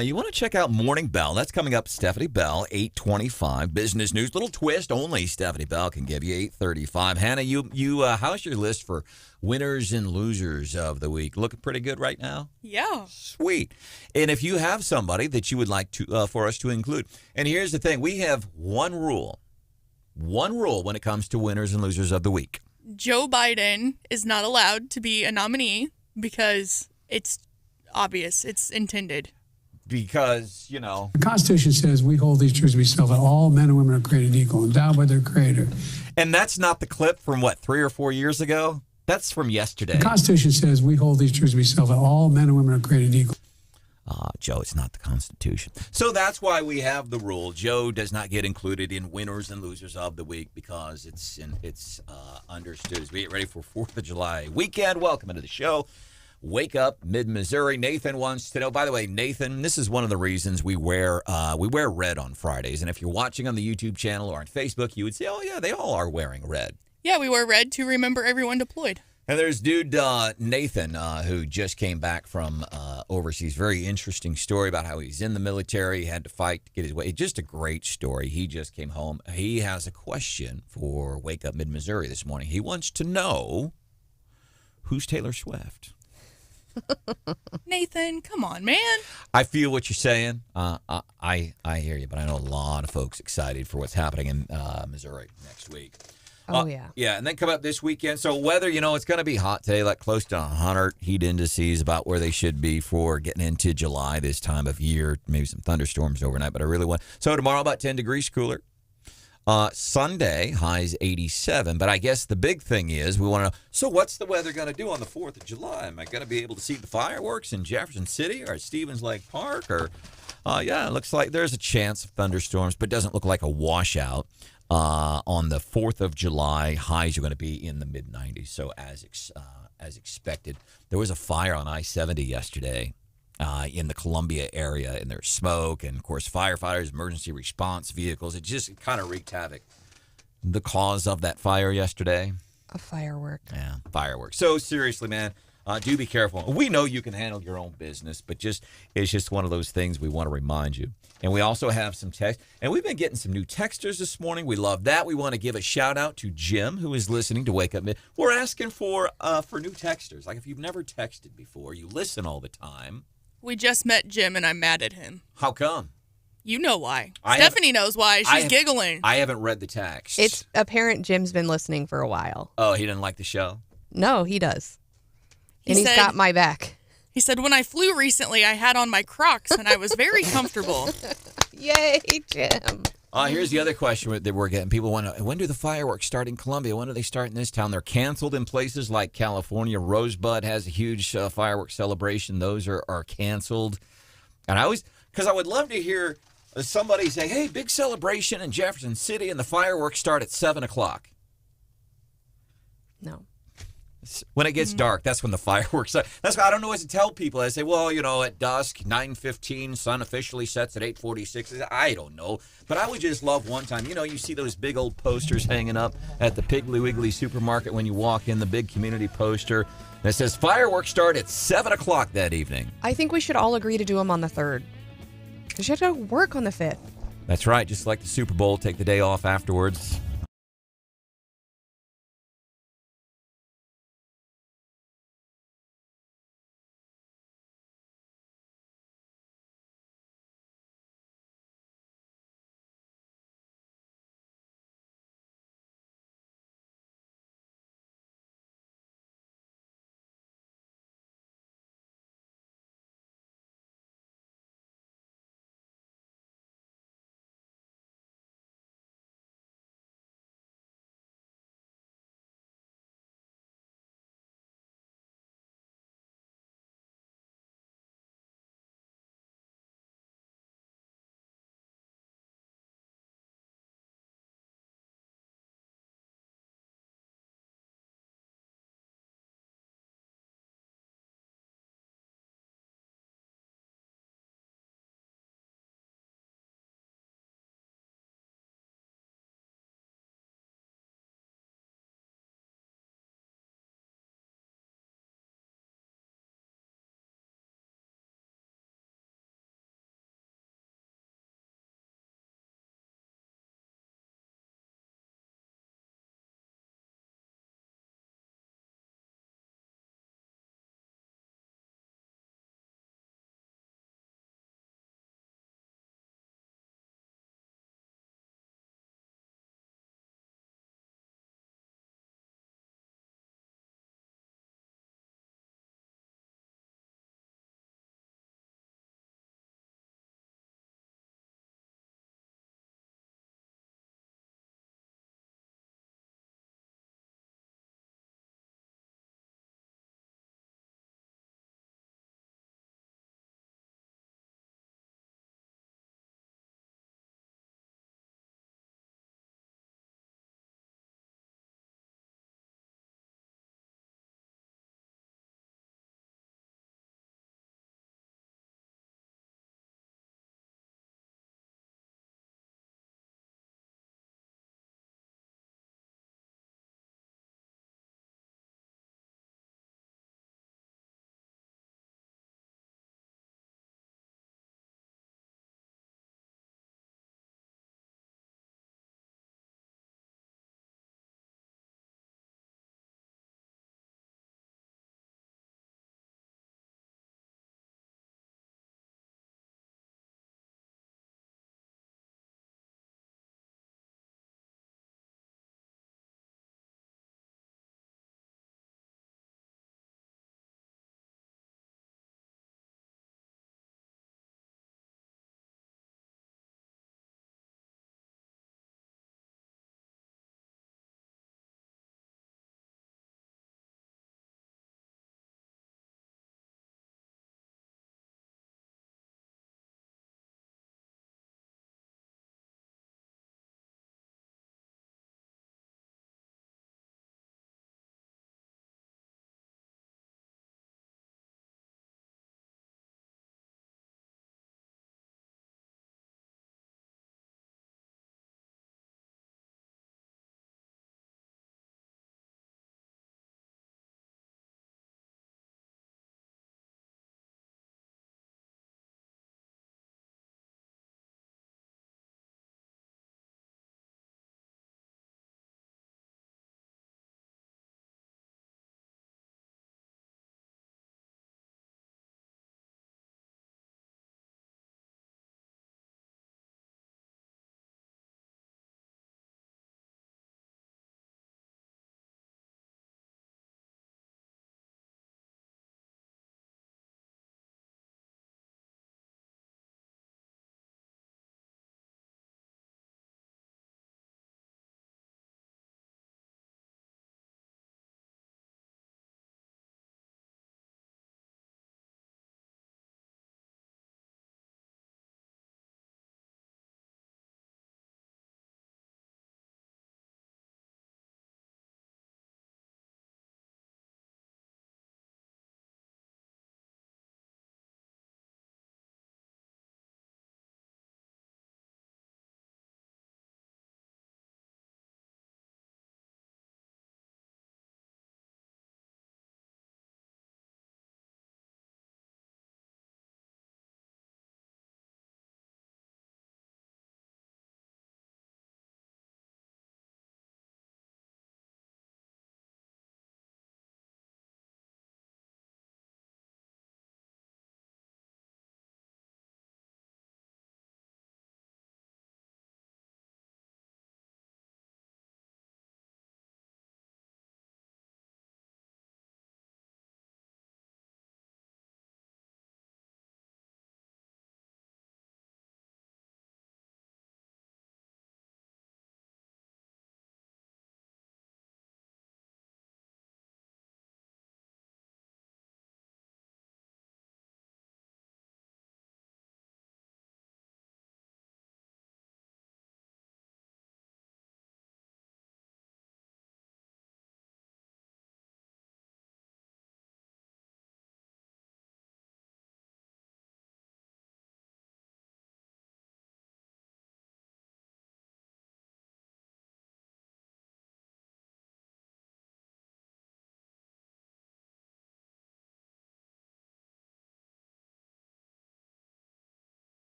you want to check out Morning Bell. That's coming up, Stephanie Bell, 8:25. Business news, little twist only Stephanie Bell can give you, 8:35. Hannah, you how's your list for winners and losers of the week? Looking pretty good right now? Yeah. Sweet. And if you have somebody that you would like to for us to include, and here's the thing, we have one rule when it comes to winners and losers of the week. Joe Biden is not allowed to be a nominee because it's obvious. It's intended. Because, you know. The Constitution says we hold these truths to be self that all men and women are created equal, endowed by their Creator. And that's not the clip from, 3 or 4 years ago? That's from yesterday. The Constitution says we hold these truths to be self that all men and women are created equal. Joe, it's not the Constitution. So that's why we have the rule. Joe does not get included in winners and losers of the week because it's understood. As we get ready for 4th of July weekend, welcome into the show. Wake Up Mid-Missouri. Nathan wants to know, by the way, Nathan, this is one of the reasons we wear red on Fridays. And if you're watching on the YouTube channel or on Facebook, you would say, oh, yeah, they all are wearing red. Yeah, we wear red to remember everyone deployed. And there's dude Nathan who just came back from overseas. Very interesting story about how he's in the military. He had to fight to get his way. Just a great story. He just came home. He has a question for Wake Up Mid-Missouri this morning. He wants to know, who's Taylor Swift? Nathan, come on, man. I feel what you're saying. I hear you, but I know a lot of folks excited for what's happening in Missouri next week. Oh, yeah. Yeah, and then come up this weekend. So weather, it's going to be hot today, like close to 100 heat indices, about where they should be for getting into July this time of year. Maybe some thunderstorms overnight, but I really want. So tomorrow about 10 degrees cooler. Sunday, highs 87. But I guess the big thing is we want to know, so what's the weather going to do on the 4th of July? Am I going to be able to see the fireworks in Jefferson City or at Stevens Lake Park? Or, yeah, it looks like there's a chance of thunderstorms, but it doesn't look like a washout. On the 4th of July, highs are going to be in the mid-90s. So as expected, there was a fire on I-70 yesterday in the Columbia area, and there's smoke, and of course firefighters, emergency response vehicles. It just kind of wreaked havoc. The cause of that fire yesterday? A firework. Yeah, fireworks. So seriously, man, do be careful. We know you can handle your own business, but it's just one of those things we want to remind you. And we also have some text, and we've been getting some new texters this morning. We love that. We want to give a shout out to Jim, who is listening to Wake Up Mid. We're asking for new texters. Like if you've never texted before, you listen all the time. We just met Jim, and I'm mad at him. How come? You know why. Stephanie knows why. She's giggling. I haven't read the text. It's apparent Jim's been listening for a while. Oh, he didn't like the show? No, he does. He's got my back. He said, when I flew recently, I had on my Crocs, and I was very comfortable. Yay, Jim. Here's the other question that we're getting. People want to, when do the fireworks start in Columbia? When do they start in this town? They're canceled in places like California. Rosebud has a huge fireworks celebration. Those are canceled. And because I would love to hear somebody say, hey, big celebration in Jefferson City, and the fireworks start at 7 o'clock. No. When it gets dark, that's when the fireworks are. That's why I don't know what to tell people. I say, well, at dusk, 9:15, sun officially sets at 8:46. I don't know. But I would just love one time. You see those big old posters hanging up at the Piggly Wiggly supermarket when you walk in, the big community poster. And it says fireworks start at 7 o'clock that evening. I think we should all agree to do them on the 3rd. Because you have to work on the 5th. That's right. Just like the Super Bowl, take the day off afterwards.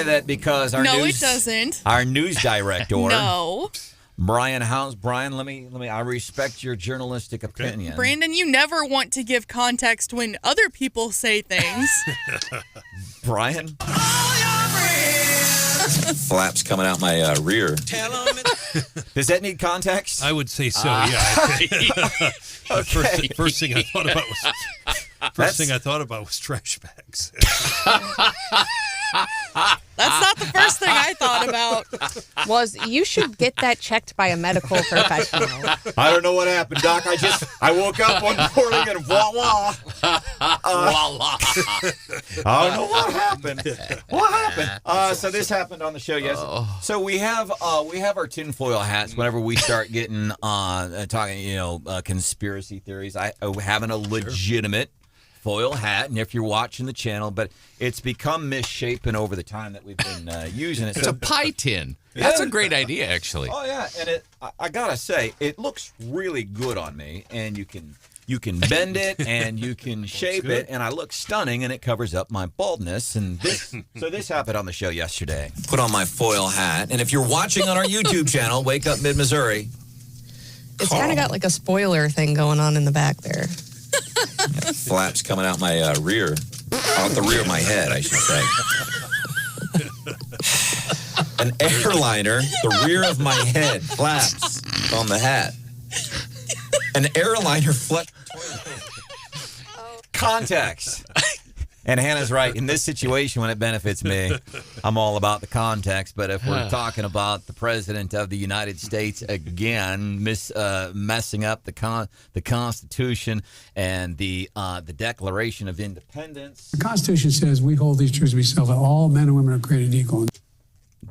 That because our No, news, it doesn't. Our news director, No. Brian House. Brian, let me. I respect your journalistic opinion. Brandon, you never want to give context when other people say things. Brian, Flaps coming out my rear. does that need context? I would say so. Yeah. Okay. First thing I thought about was trash bags. That's not the first thing I thought about. Was you should get that checked by a medical professional. I don't know what happened, Doc. I woke up one morning and voila. Voila. I don't know what happened. What happened? So this happened on the show yesterday. So we have our tinfoil hats whenever we start getting talking, conspiracy theories. I having a legitimate foil hat, and if you're watching the channel, but it's become misshapen over the time that we've been using it. It's a pie tin. That's a great idea, actually. Oh yeah, and I gotta say, it looks really good on me, and you can bend it and you can shape it, and I look stunning, and it covers up my baldness. And this happened on the show yesterday. Put on my foil hat, and if you're watching on our YouTube channel, Wake Up Mid-Missouri. It's kind of got like a spoiler thing going on in the back there. Flaps coming out my rear. Out the rear of my head, I should say. An airliner, the rear of my head, flaps on the hat. An airliner Context. And Hannah's right. In this situation, when it benefits me, I'm all about the context. But if we're talking about the President of the United States again, messing up the Constitution and the Declaration of Independence. The Constitution says we hold these truths to be self. All men and women are created equal.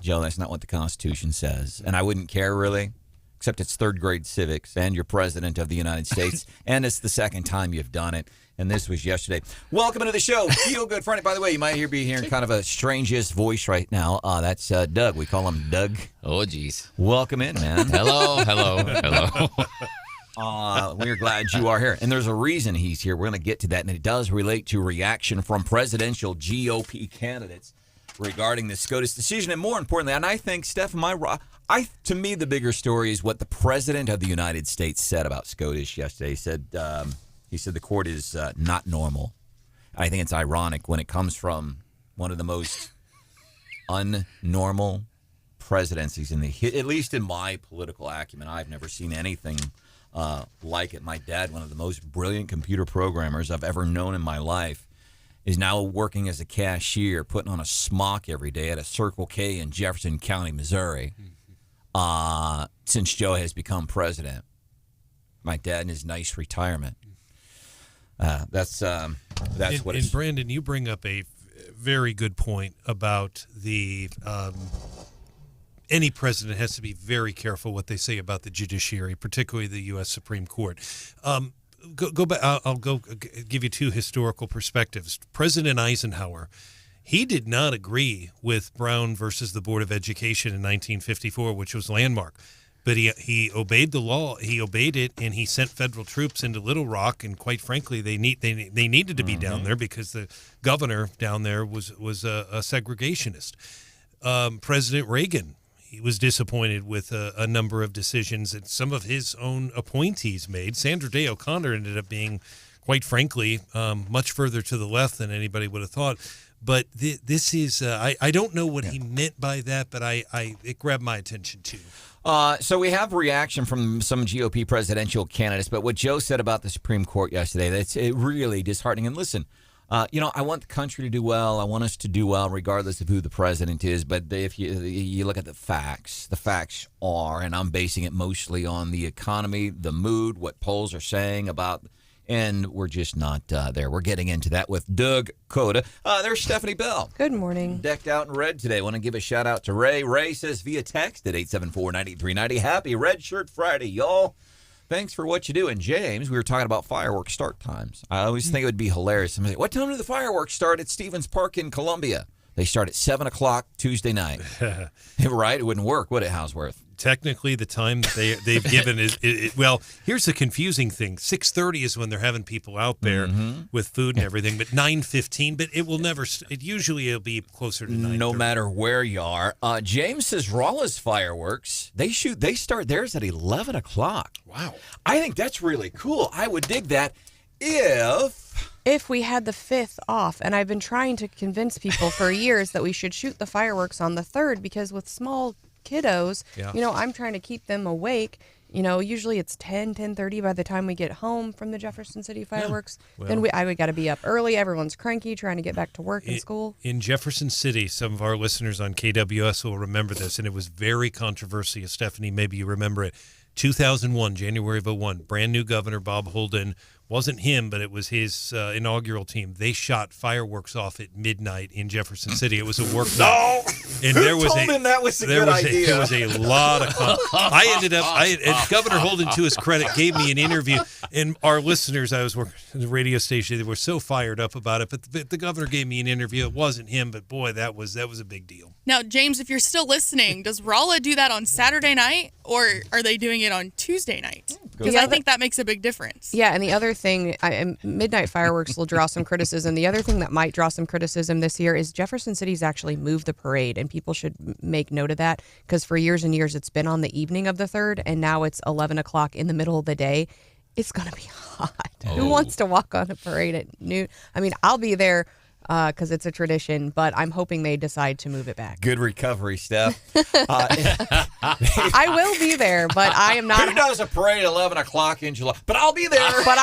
Joe, that's not what the Constitution says. And I wouldn't care, really, except it's third grade civics, and you're President of the United States, and it's the second time you've done it. And this was yesterday. Welcome into the show. Feel Good Friday. By the way, you might be hearing kind of a strangest voice right now. That's Doug. We call him Doug. Oh, geez. Welcome in, man. Hello. We're glad you are here. And there's a reason he's here. We're going to get to that. And it does relate to reaction from presidential GOP candidates regarding the SCOTUS decision. And more importantly, and I think, Steph, to me, the bigger story is what the President of the United States said about SCOTUS yesterday. He said the court is not normal. I think it's ironic when it comes from one of the most unnormal presidencies at least in my political acumen. I've never seen anything like it. My dad, one of the most brilliant computer programmers I've ever known in my life, is now working as a cashier, putting on a smock every day at a Circle K in Jefferson County, Missouri, since Joe has become president. My dad in his nice retirement. That's what it's. And Brandon, you bring up a very good point about the any president has to be very careful what they say about the judiciary, particularly the U.S. Supreme Court. Go back. I'll give you two historical perspectives. President Eisenhower, he did not agree with Brown versus the Board of Education in 1954, which was landmark. But he obeyed the law. He obeyed it, and he sent federal troops into Little Rock. And quite frankly, they needed to be down there because the governor down there was a segregationist. President Reagan, he was disappointed with a number of decisions that some of his own appointees made. Sandra Day O'Connor ended up being, quite frankly, much further to the left than anybody would have thought. But this is I don't know what he meant by that, but it grabbed my attention too. So we have reaction from some GOP presidential candidates, but what Joe said about the Supreme Court yesterday, that's really disheartening. And listen, I want the country to do well. I want us to do well regardless of who the president is. But if you look at the facts are, and I'm basing it mostly on the economy, the mood, what polls are saying about, and we're just not there. We're getting into that with Doug Coda. There's Stephanie Bell. Good morning. Decked out in red today. Want to give a shout out to Ray. Ray says via text at 874-9390. Happy Red Shirt Friday, y'all. Thanks for what you do. And James, we were talking about fireworks start times. I always think it would be hilarious. Somebody say, what time do the fireworks start at Stevens Park in Columbia? They start at 7 o'clock Tuesday night. Right? It wouldn't work, would it, Houseworth? technically the time that they've given is well. Here's the confusing thing: 6:30 is when they're having people out there with food and everything, but 9:15. But it will never. It'll be closer to 9:30. No matter where you are. James says Rolla's fireworks. They start theirs at 11 o'clock. Wow. I think that's really cool. I would dig that if we had the 5th off. And I've been trying to convince people for years that we should shoot the fireworks on the 3rd, because with small kiddos, I'm trying to keep them awake. Usually it's 10:30 by the time we get home from the Jefferson City fireworks. Well, then I got to be up early. Everyone's cranky trying to get back to work and school. In Jefferson City, some of our listeners on KWS will remember this, and it was very controversial. Stephanie, maybe you remember it. 2001, January of 2001, brand new governor Bob Holden. Wasn't him, but it was his inaugural team. They shot fireworks off at midnight in Jefferson City. It was a work night. And Who told him that was a good idea? There was a lot of and Governor Holden, to his credit, gave me an interview. And our listeners, I was working at the radio station, they were so fired up about it. But the governor gave me an interview. It wasn't him, but boy, that was a big deal. Now, James, if you're still listening, does Rolla do that on Saturday night, or are they doing it on Tuesday night? Because I think that makes a big difference. Yeah, and the other thing, midnight fireworks will draw some criticism. The other thing that might draw some criticism this year is Jefferson City's actually moved the parade, and people should make note of that, because for years and years it's been on the evening of the 3rd, and now it's 11 o'clock in the middle of the day. It's going to be hot. Who wants to walk on a parade at noon? I mean, I'll be there because it's a tradition, but I'm hoping they decide to move it back. Good recovery, Steph. I will be there, but I am not. Who does a parade at 11 o'clock in July? But I'll be there. But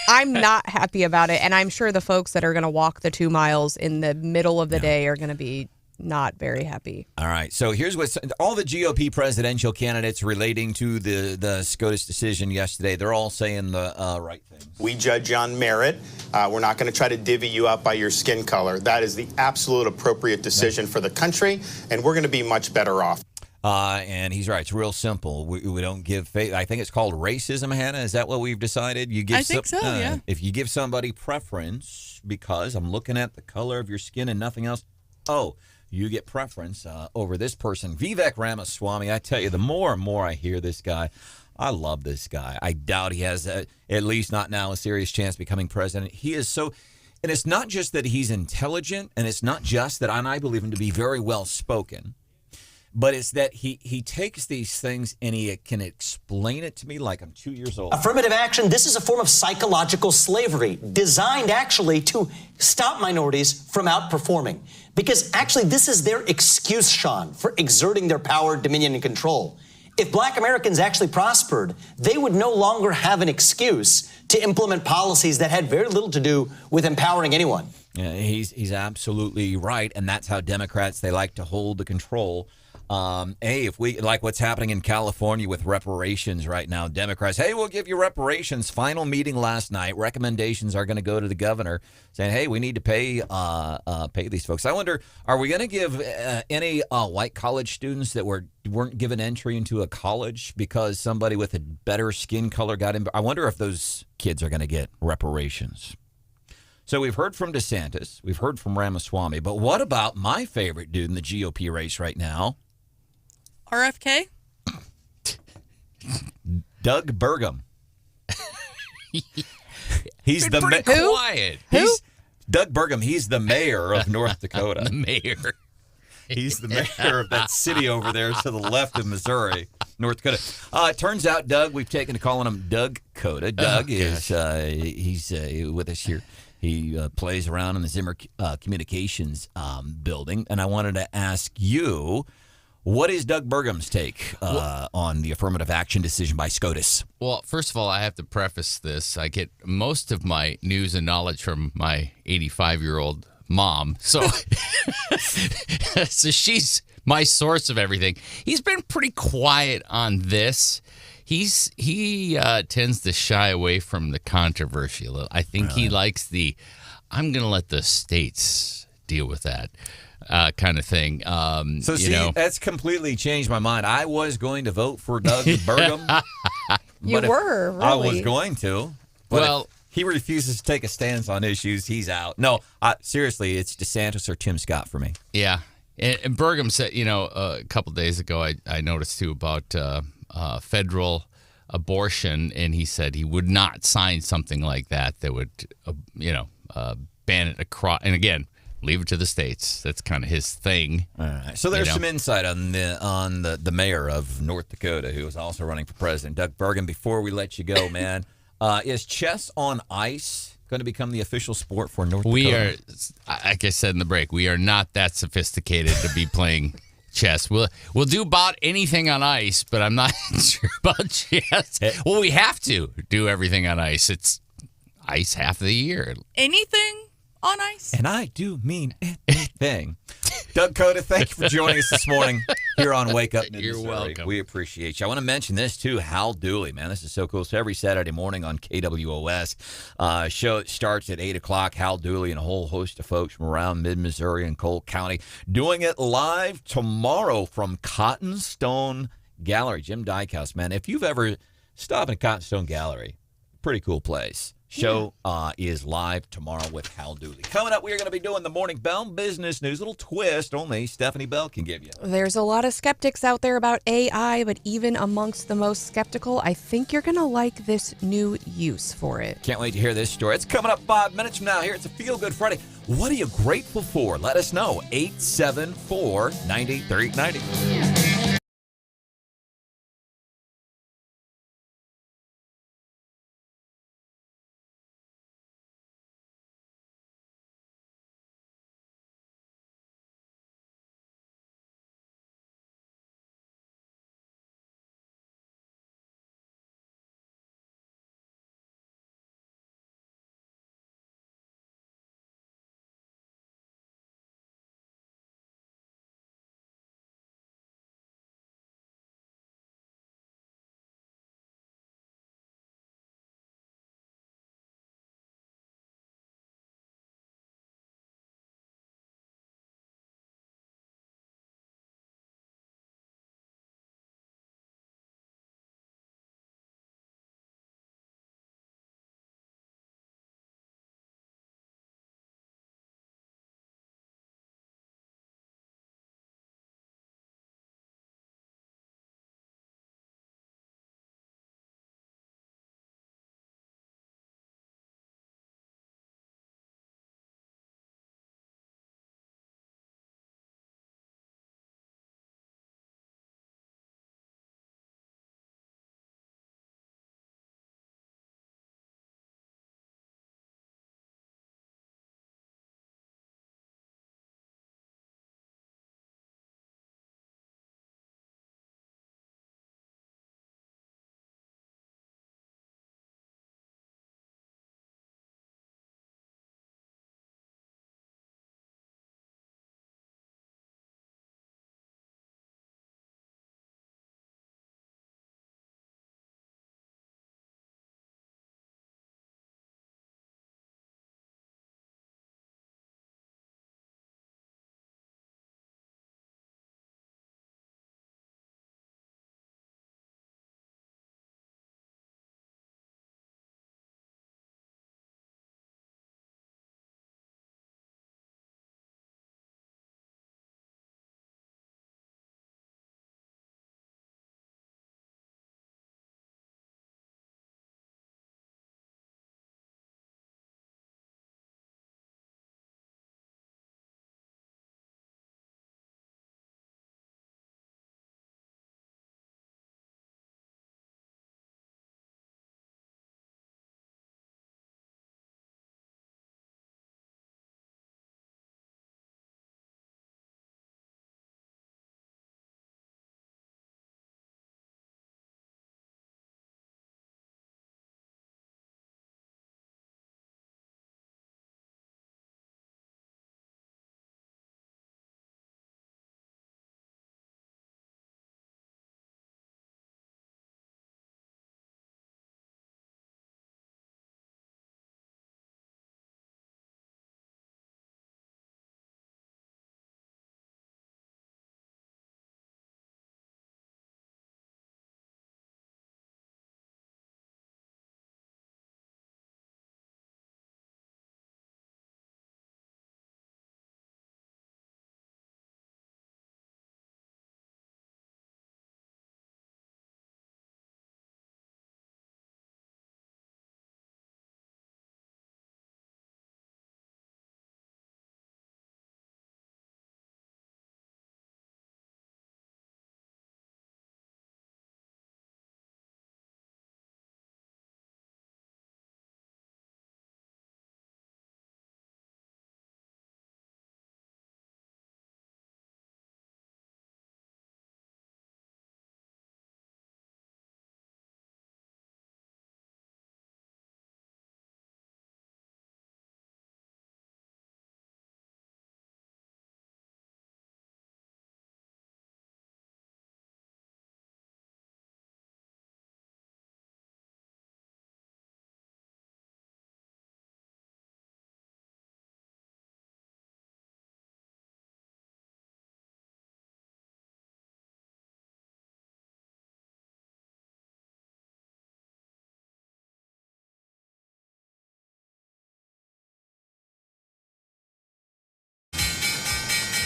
I'm not happy about it, and I'm sure the folks that are going to walk the 2 miles in the middle of the day are going to be not very happy. All right, so here's what all the GOP presidential candidates relating to the SCOTUS decision yesterday, they're all saying the right things. We judge on merit. We're not going to try to divvy you up by your skin color. That is the absolute appropriate decision for the country, and we're going to be much better off. And he's right. It's real simple. We don't give faith. I think it's called racism, Hannah. Is that what we've decided? I think so, yeah. If you give somebody preference because I'm looking at the color of your skin and nothing else, you get preference over this person. Vivek Ramaswamy, I tell you, the more and more I hear this guy, I love this guy. I doubt he has, at least not now, a serious chance of becoming president. He is so, and it's not just that he's intelligent, and it's not just that, and I believe him to be very well spoken, but it's that he takes these things and he can explain it to me like I'm 2 years old. Affirmative action, this is a form of psychological slavery designed actually to stop minorities from outperforming. Because actually this is their excuse, Sean, for exerting their power, dominion, and control. If black Americans actually prospered, they would no longer have an excuse to implement policies that had very little to do with empowering anyone. Yeah, he's absolutely right, and that's how Democrats, they like to hold the control. Hey, if we like what's happening in California with reparations right now, Democrats, hey, we'll give you reparations. Final meeting last night. Recommendations are going to go to the governor saying, hey, we need to pay these folks. I wonder, are we going to give any white college students that weren't given entry into a college because somebody with a better skin color got in? I wonder if those kids are going to get reparations. So we've heard from DeSantis, we've heard from Ramaswamy, but what about my favorite dude in the GOP race right now? RFK? Doug Burgum. He's been pretty quiet. Doug Burgum, he's the mayor of North Dakota. The mayor. He's the mayor of that city over there to the left of Missouri, North Dakota. It turns out, Doug, we've taken to calling him Doug Coda. Doug is he's with us here. He plays around in the Zimmer Communications building, and I wanted to ask you, what is Doug Burgum's take on the affirmative action decision by SCOTUS? Well, first of all, I have to preface this. I get most of my news and knowledge from my 85-year-old mom, so so she's my source of everything. He's been pretty quiet on this. He tends to shy away from the controversy a little. I think he likes I'm going to let the states deal with that kind of thing. That's completely changed my mind. I was going to vote for Doug Burgum. You were, really. I was going to. But if he refuses to take a stance on issues, he's out. No, seriously, it's DeSantis or Tim Scott for me. Yeah. And Burgum said, a couple days ago, I noticed too about federal abortion, and he said he would not sign something like that would, ban it across. And again, leave it to the states. That's kind of his thing. All right. So there's some insight on the mayor of North Dakota, who is also running for president, Doug Burgum. Before we let you go, man, is chess on ice going to become the official sport for North Dakota? We are, like I said in the break, we are not that sophisticated to be playing chess. We'll do about anything on ice, but I'm not sure about chess. Well, we have to do everything on ice. It's ice half of the year. Anything on ice? And I do mean anything. Doug Coda, thank you for joining us this morning here on Wake Up Mid-Missouri. You're welcome. We appreciate you. I want to mention this, too. Hal Dooley, man, this is so cool. So every Saturday morning on KWOS, show starts at 8 o'clock. Hal Dooley and a whole host of folks from around mid-Missouri and Cole County doing it live tomorrow from Cottonstone Gallery. Jim Dykehouse, man, if you've ever stopped in Cottonstone Gallery, pretty cool place. Show is live tomorrow with Hal Dooley. Coming up, we are going to be doing the Morning Bell business news. Little twist only Stephanie Bell can give you. There's a lot of skeptics out there about AI, but even amongst the most skeptical, I think you're going to like this new use for it. Can't wait to hear this story. It's coming up 5 minutes from now here. It's a Feel Good Friday. What are you grateful for? Let us know. 874-9390.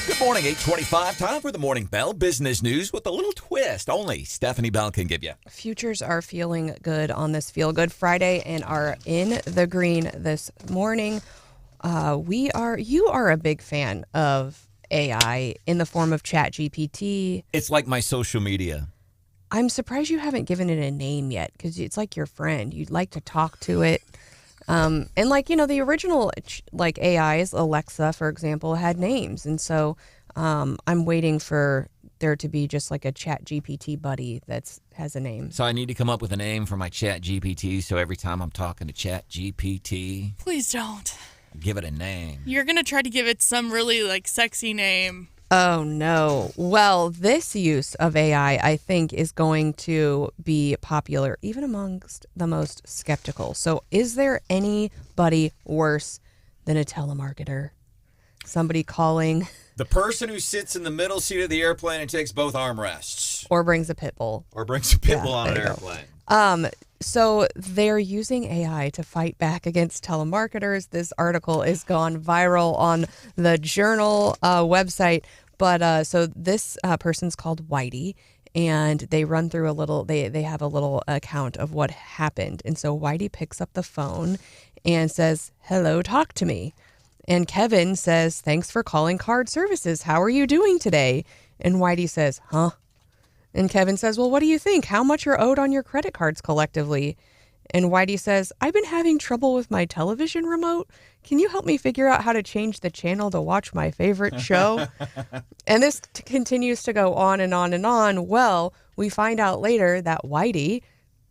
Good morning, 8:25. Time for the Morning Bell business news with a little twist. Only Stephanie Bell can give you. Futures are feeling good on this Feel Good Friday and are in the green this morning. You are a big fan of AI in the form of ChatGPT. It's like my social media. I'm surprised you haven't given it a name yet because it's like your friend. You'd like to talk to it. And the original AIs, Alexa, for example, had names. And so I'm waiting for there to be just like a Chat GPT buddy that has a name. So I need to come up with a name for my Chat GPT. So every time I'm talking to Chat GPT, Please don't. give it a name. You're going to try to give it some really sexy name. Oh, no. Well, this use of AI, I think, is going to be popular even amongst the most skeptical. So is there anybody worse than a telemarketer? Somebody calling. The person who sits in the middle seat of the airplane and takes both armrests. Or brings a pit bull. Or brings a pit bull on an airplane. So they're using AI to fight back against telemarketers. This article is gone viral on the Journal website. But so this person's called Whitey, and they run through they have a little account of what happened. And so Whitey picks up the phone and says, "Hello, talk to me." And Kevin says, "Thanks for calling Card Services. How are you doing today?" And Whitey says, "Huh?" And Kevin says, "Well, what do you think? How much are owed on your credit cards collectively?" And Whitey says, "I've been having trouble with my television remote. Can you help me figure out how to change the channel to watch my favorite show?" And this continues to go on and on and on. Well, we find out later that Whitey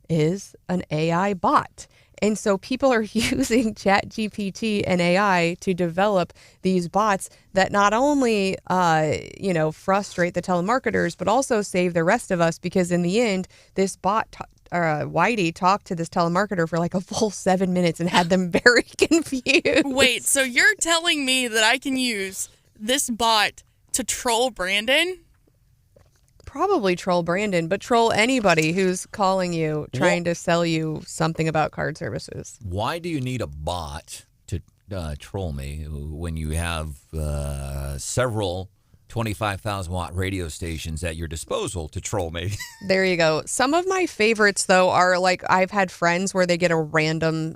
is an AI bot. And so people are using ChatGPT and AI to develop these bots that not only, frustrate the telemarketers, but also save the rest of us, because in the end, this bot, Whitey, talked to this telemarketer for a full 7 minutes and had them very confused. Wait, so you're telling me that I can use this bot to troll Brandon? Probably troll Brandon, but troll anybody who's calling you, trying to sell you something about card services. Why do you need a bot to troll me when you have several 25,000 watt radio stations at your disposal to troll me? There you go. Some of my favorites, though, are I've had friends where they get a random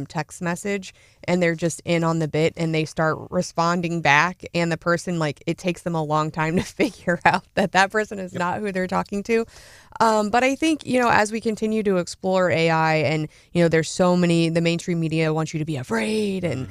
text message and they're just in on the bit and they start responding back. And the person, it takes them a long time to figure out that person is not who they're talking to. But I think, as we continue to explore AI and, there's so many, the mainstream media wants you to be afraid and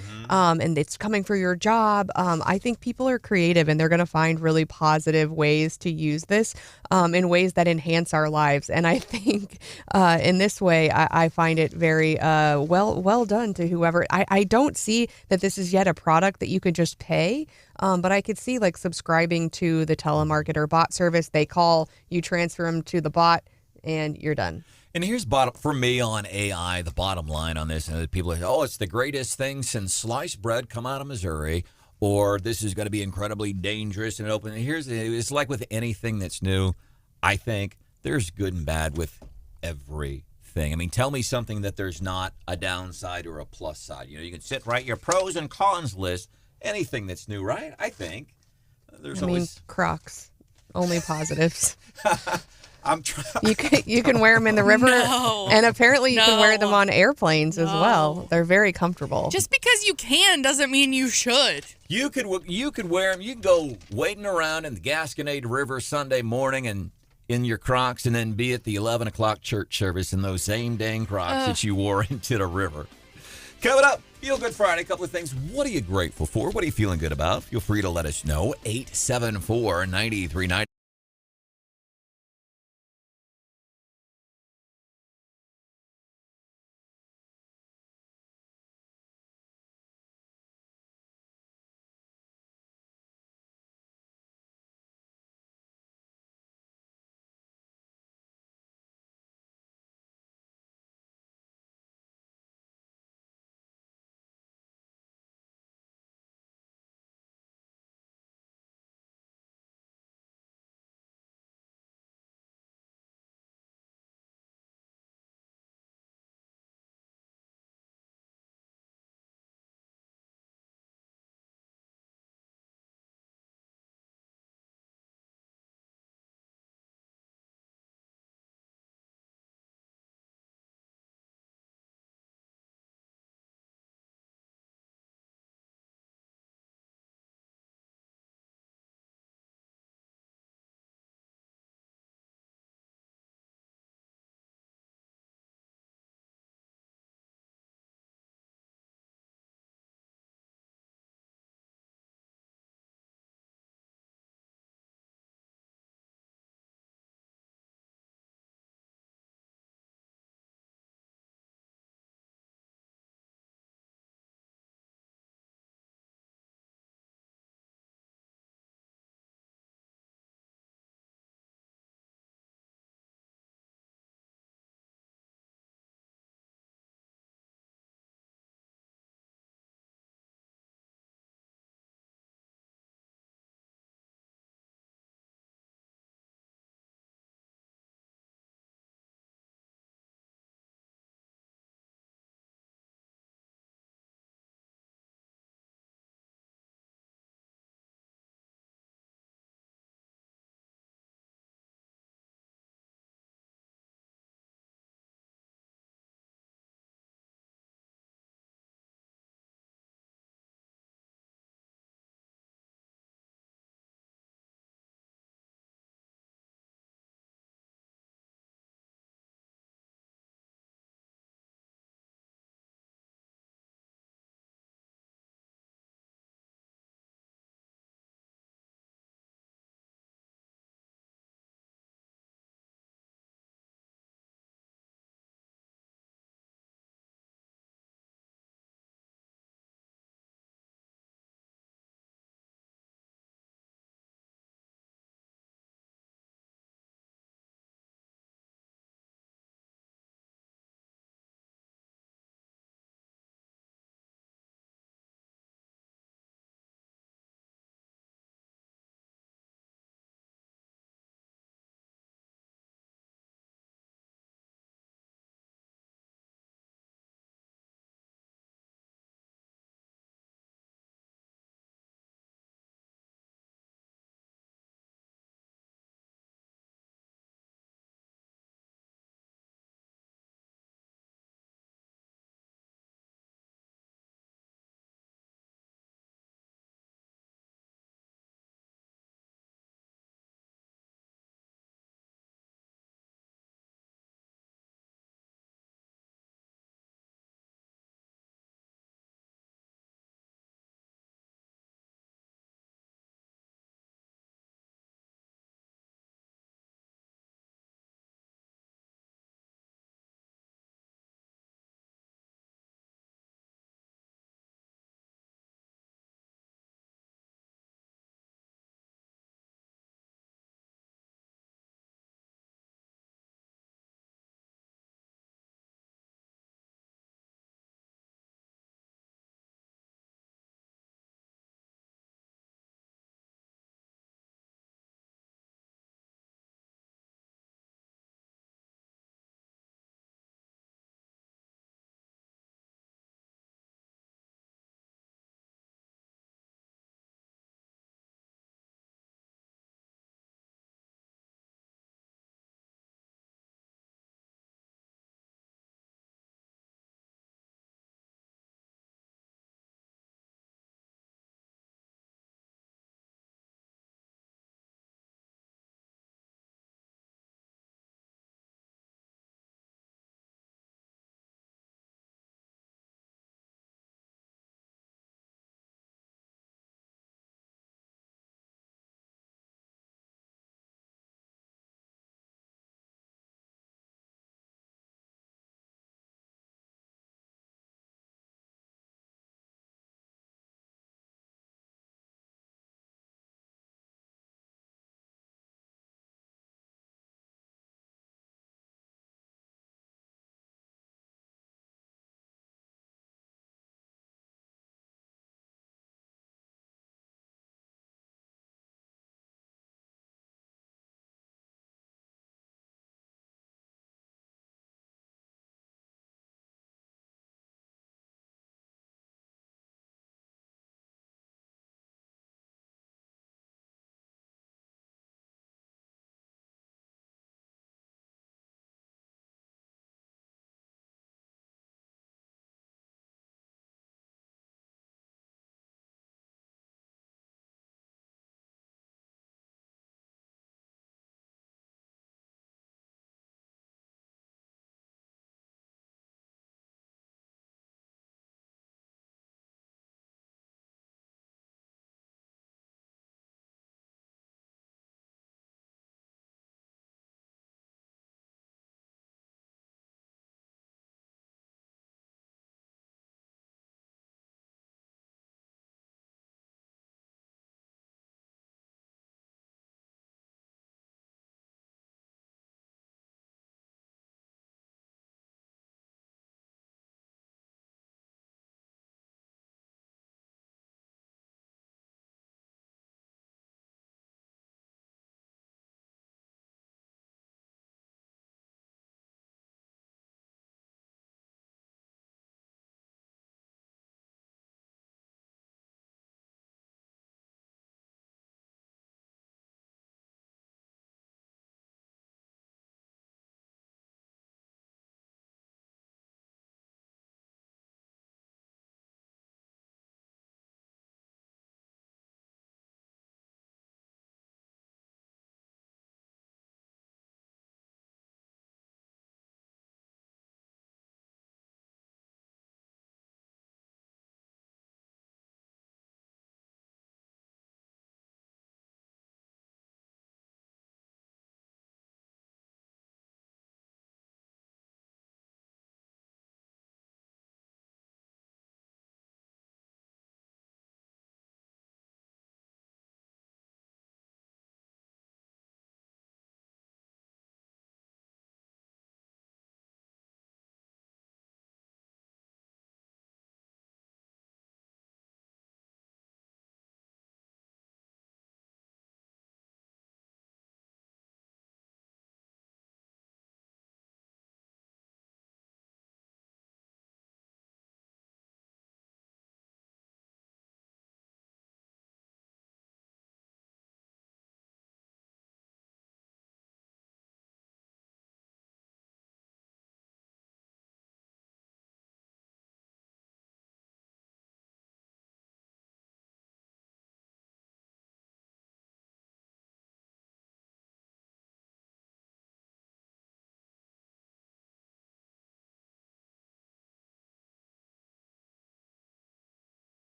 it's coming for your job. I think people are creative and they're going to find really positive ways to use this in ways that enhance our lives. And I think in this way, I find it very well done to whoever. I don't see that this is yet a product that you could just pay. But I could see subscribing to the telemarketer bot service. They call, you transfer them to the bot, and you're done. And here's for me on AI, the bottom line on this. And people are, it's the greatest thing since sliced bread come out of Missouri, or this is going to be incredibly dangerous and open. And it's like with anything that's new. I think there's good and bad with everything. I mean, tell me something that there's not a downside or a plus side. You can write your pros and cons list. Anything that's new, right? I think there's always Crocs, only positives. I'm trying. You can wear them in the river, and apparently you can wear them on airplanes as well. They're very comfortable. Just because you can doesn't mean you should. You could wear them. You can go wading around in the Gasconade River Sunday morning and in your Crocs, and then be at the 11 o'clock church service in those same dang Crocs that you wore into the river. Coming up, Feel Good Friday. A couple of things. What are you grateful for? What are you feeling good about? Feel free to let us know. 874-9390.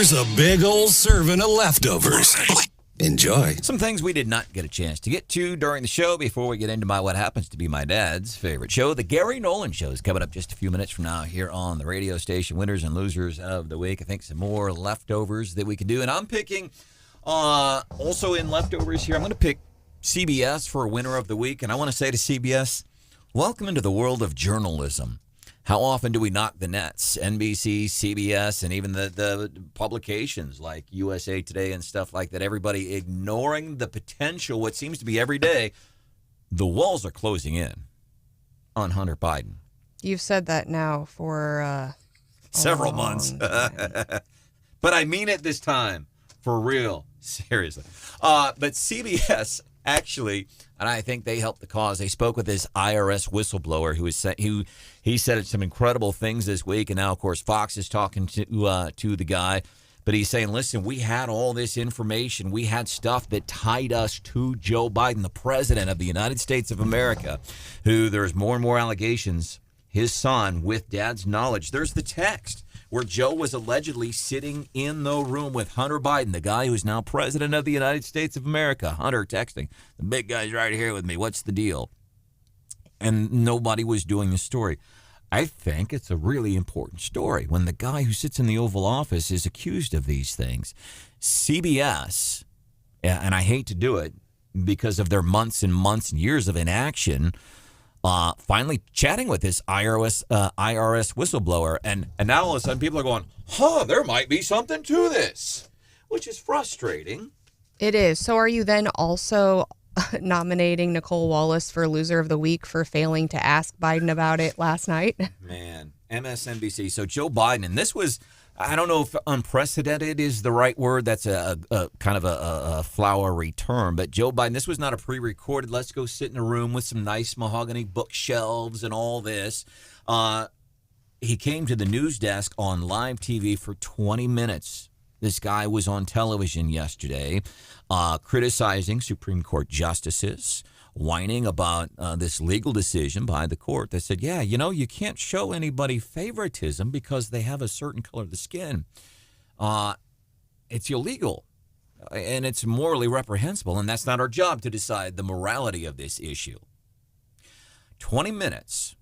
Here's a big old serving of leftovers. Enjoy. Some things we did not get a chance to get to during the show before we get into what happens to be my dad's favorite show. The Gary Nolan Show is coming up just a few minutes from now here on the radio station. Winners and losers of the week. I think some more leftovers that we can do. And I'm picking, also in leftovers here, I'm going to pick CBS for a winner of the week. And I want to say to CBS, welcome into the world of journalism. How often do we knock the nets? NBC, CBS, and even the publications like USA Today and stuff like that, everybody ignoring the potential, what seems to be every day, the walls are closing in on Hunter Biden. You've said that now for several months. But I mean it this time. For real. Seriously. But CBS actually, and I think they helped the cause. They spoke with this IRS whistleblower who he said some incredible things this week, and now of course Fox is talking to the guy, but he's saying, "Listen, we had all this information, we had stuff that tied us to Joe Biden, the president of the United States of America, who there's more and more allegations, his son, with dad's knowledge. There's the text where Joe was allegedly sitting in the room with Hunter Biden, the guy who's now president of the United States of America. Hunter texting, the big guy's right here with me. What's the deal?" And nobody was doing the story. I think it's a really important story when the guy who sits in the Oval Office is accused of these things. CBS, and I hate to do it because of their months and months and years of inaction, finally chatting with this IRS whistleblower, and now all of a sudden people are going, there might be something to this, which is frustrating. It is. So are you then also nominating Nicole Wallace for Loser of the Week for failing to ask Biden about it last night? Man, MSNBC. So Joe Biden, and this was, I don't know if unprecedented is the right word. That's a kind of a flowery term. But Joe Biden, this was not a pre-recorded, let's go sit in a room with some nice mahogany bookshelves and all this. He came to the news desk on live TV for 20 minutes. This guy was on television yesterday criticizing Supreme Court justices, whining about this legal decision by the court that said, you can't show anybody favoritism because they have a certain color of the skin. It's illegal and it's morally reprehensible, and that's not our job to decide the morality of this issue. 20 minutes.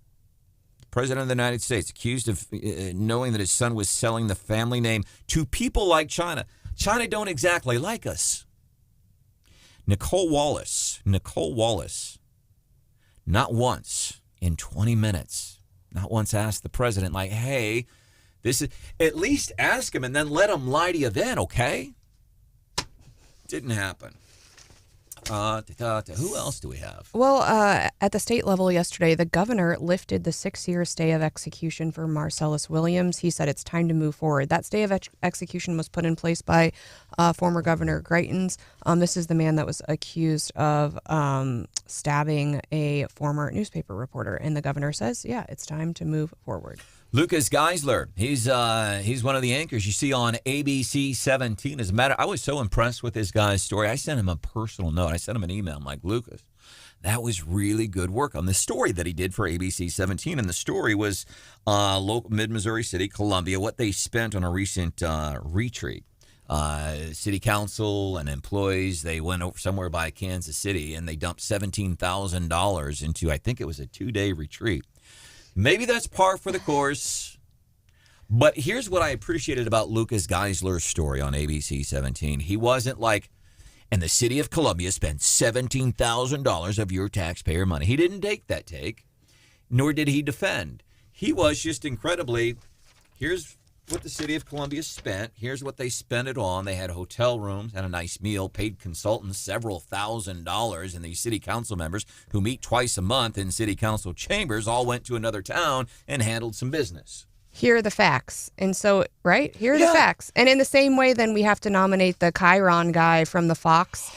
President of the United States accused of knowing that his son was selling the family name to people like China. China don't exactly like us. Nicole Wallace, not once in 20 minutes, not once asked the president, like, hey, this is, at least ask him and then let him lie to you then, okay? Didn't happen. Who else do we have? Well, at the state level yesterday, the governor lifted the 6-year stay of execution for Marcellus Williams. He said it's time to move forward. That stay of execution was put in place by former Governor Greitens. This is the man that was accused of stabbing a former newspaper reporter. And the governor says, it's time to move forward. Lucas Geisler, he's one of the anchors you see on ABC 17. As a matter, I was so impressed with this guy's story. I sent him a personal note. I sent him an email. I'm like, Lucas, that was really good work on the story that he did for ABC 17. And the story was local mid-Missouri city, Columbia, what they spent on a recent retreat. City council and employees, they went over somewhere by Kansas City and they dumped $17,000 into, I think it was a 2-day retreat. Maybe that's par for the course, but here's what I appreciated about Lucas Geisler's story on ABC 17. He wasn't like, and the city of Columbia spent $17,000 of your taxpayer money. He didn't take that take, nor did he defend. He was just incredibly, here's what the city of Columbia spent. Here's what they spent it on. They had hotel rooms, had a nice meal, paid consultants several $1,000s, and these city council members who meet twice a month in city council chambers all went to another town and handled some business. Here are the facts. And so, right? Here are the facts. And in the same way, then we have to nominate the Chiron guy from the Fox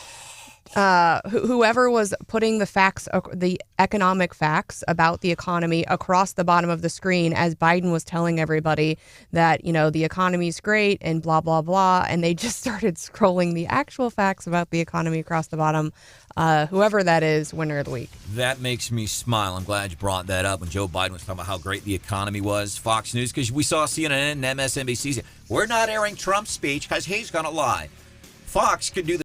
whoever was putting the economic facts about the economy across the bottom of the screen as Biden was telling everybody that, the economy's great and blah, blah, blah. And they just started scrolling the actual facts about the economy across the bottom. Whoever that is, winner of the week. That makes me smile. I'm glad you brought that up when Joe Biden was talking about how great the economy was. Fox News, because we saw CNN and MSNBC say, we're not airing Trump's speech because he's going to lie. Fox could do the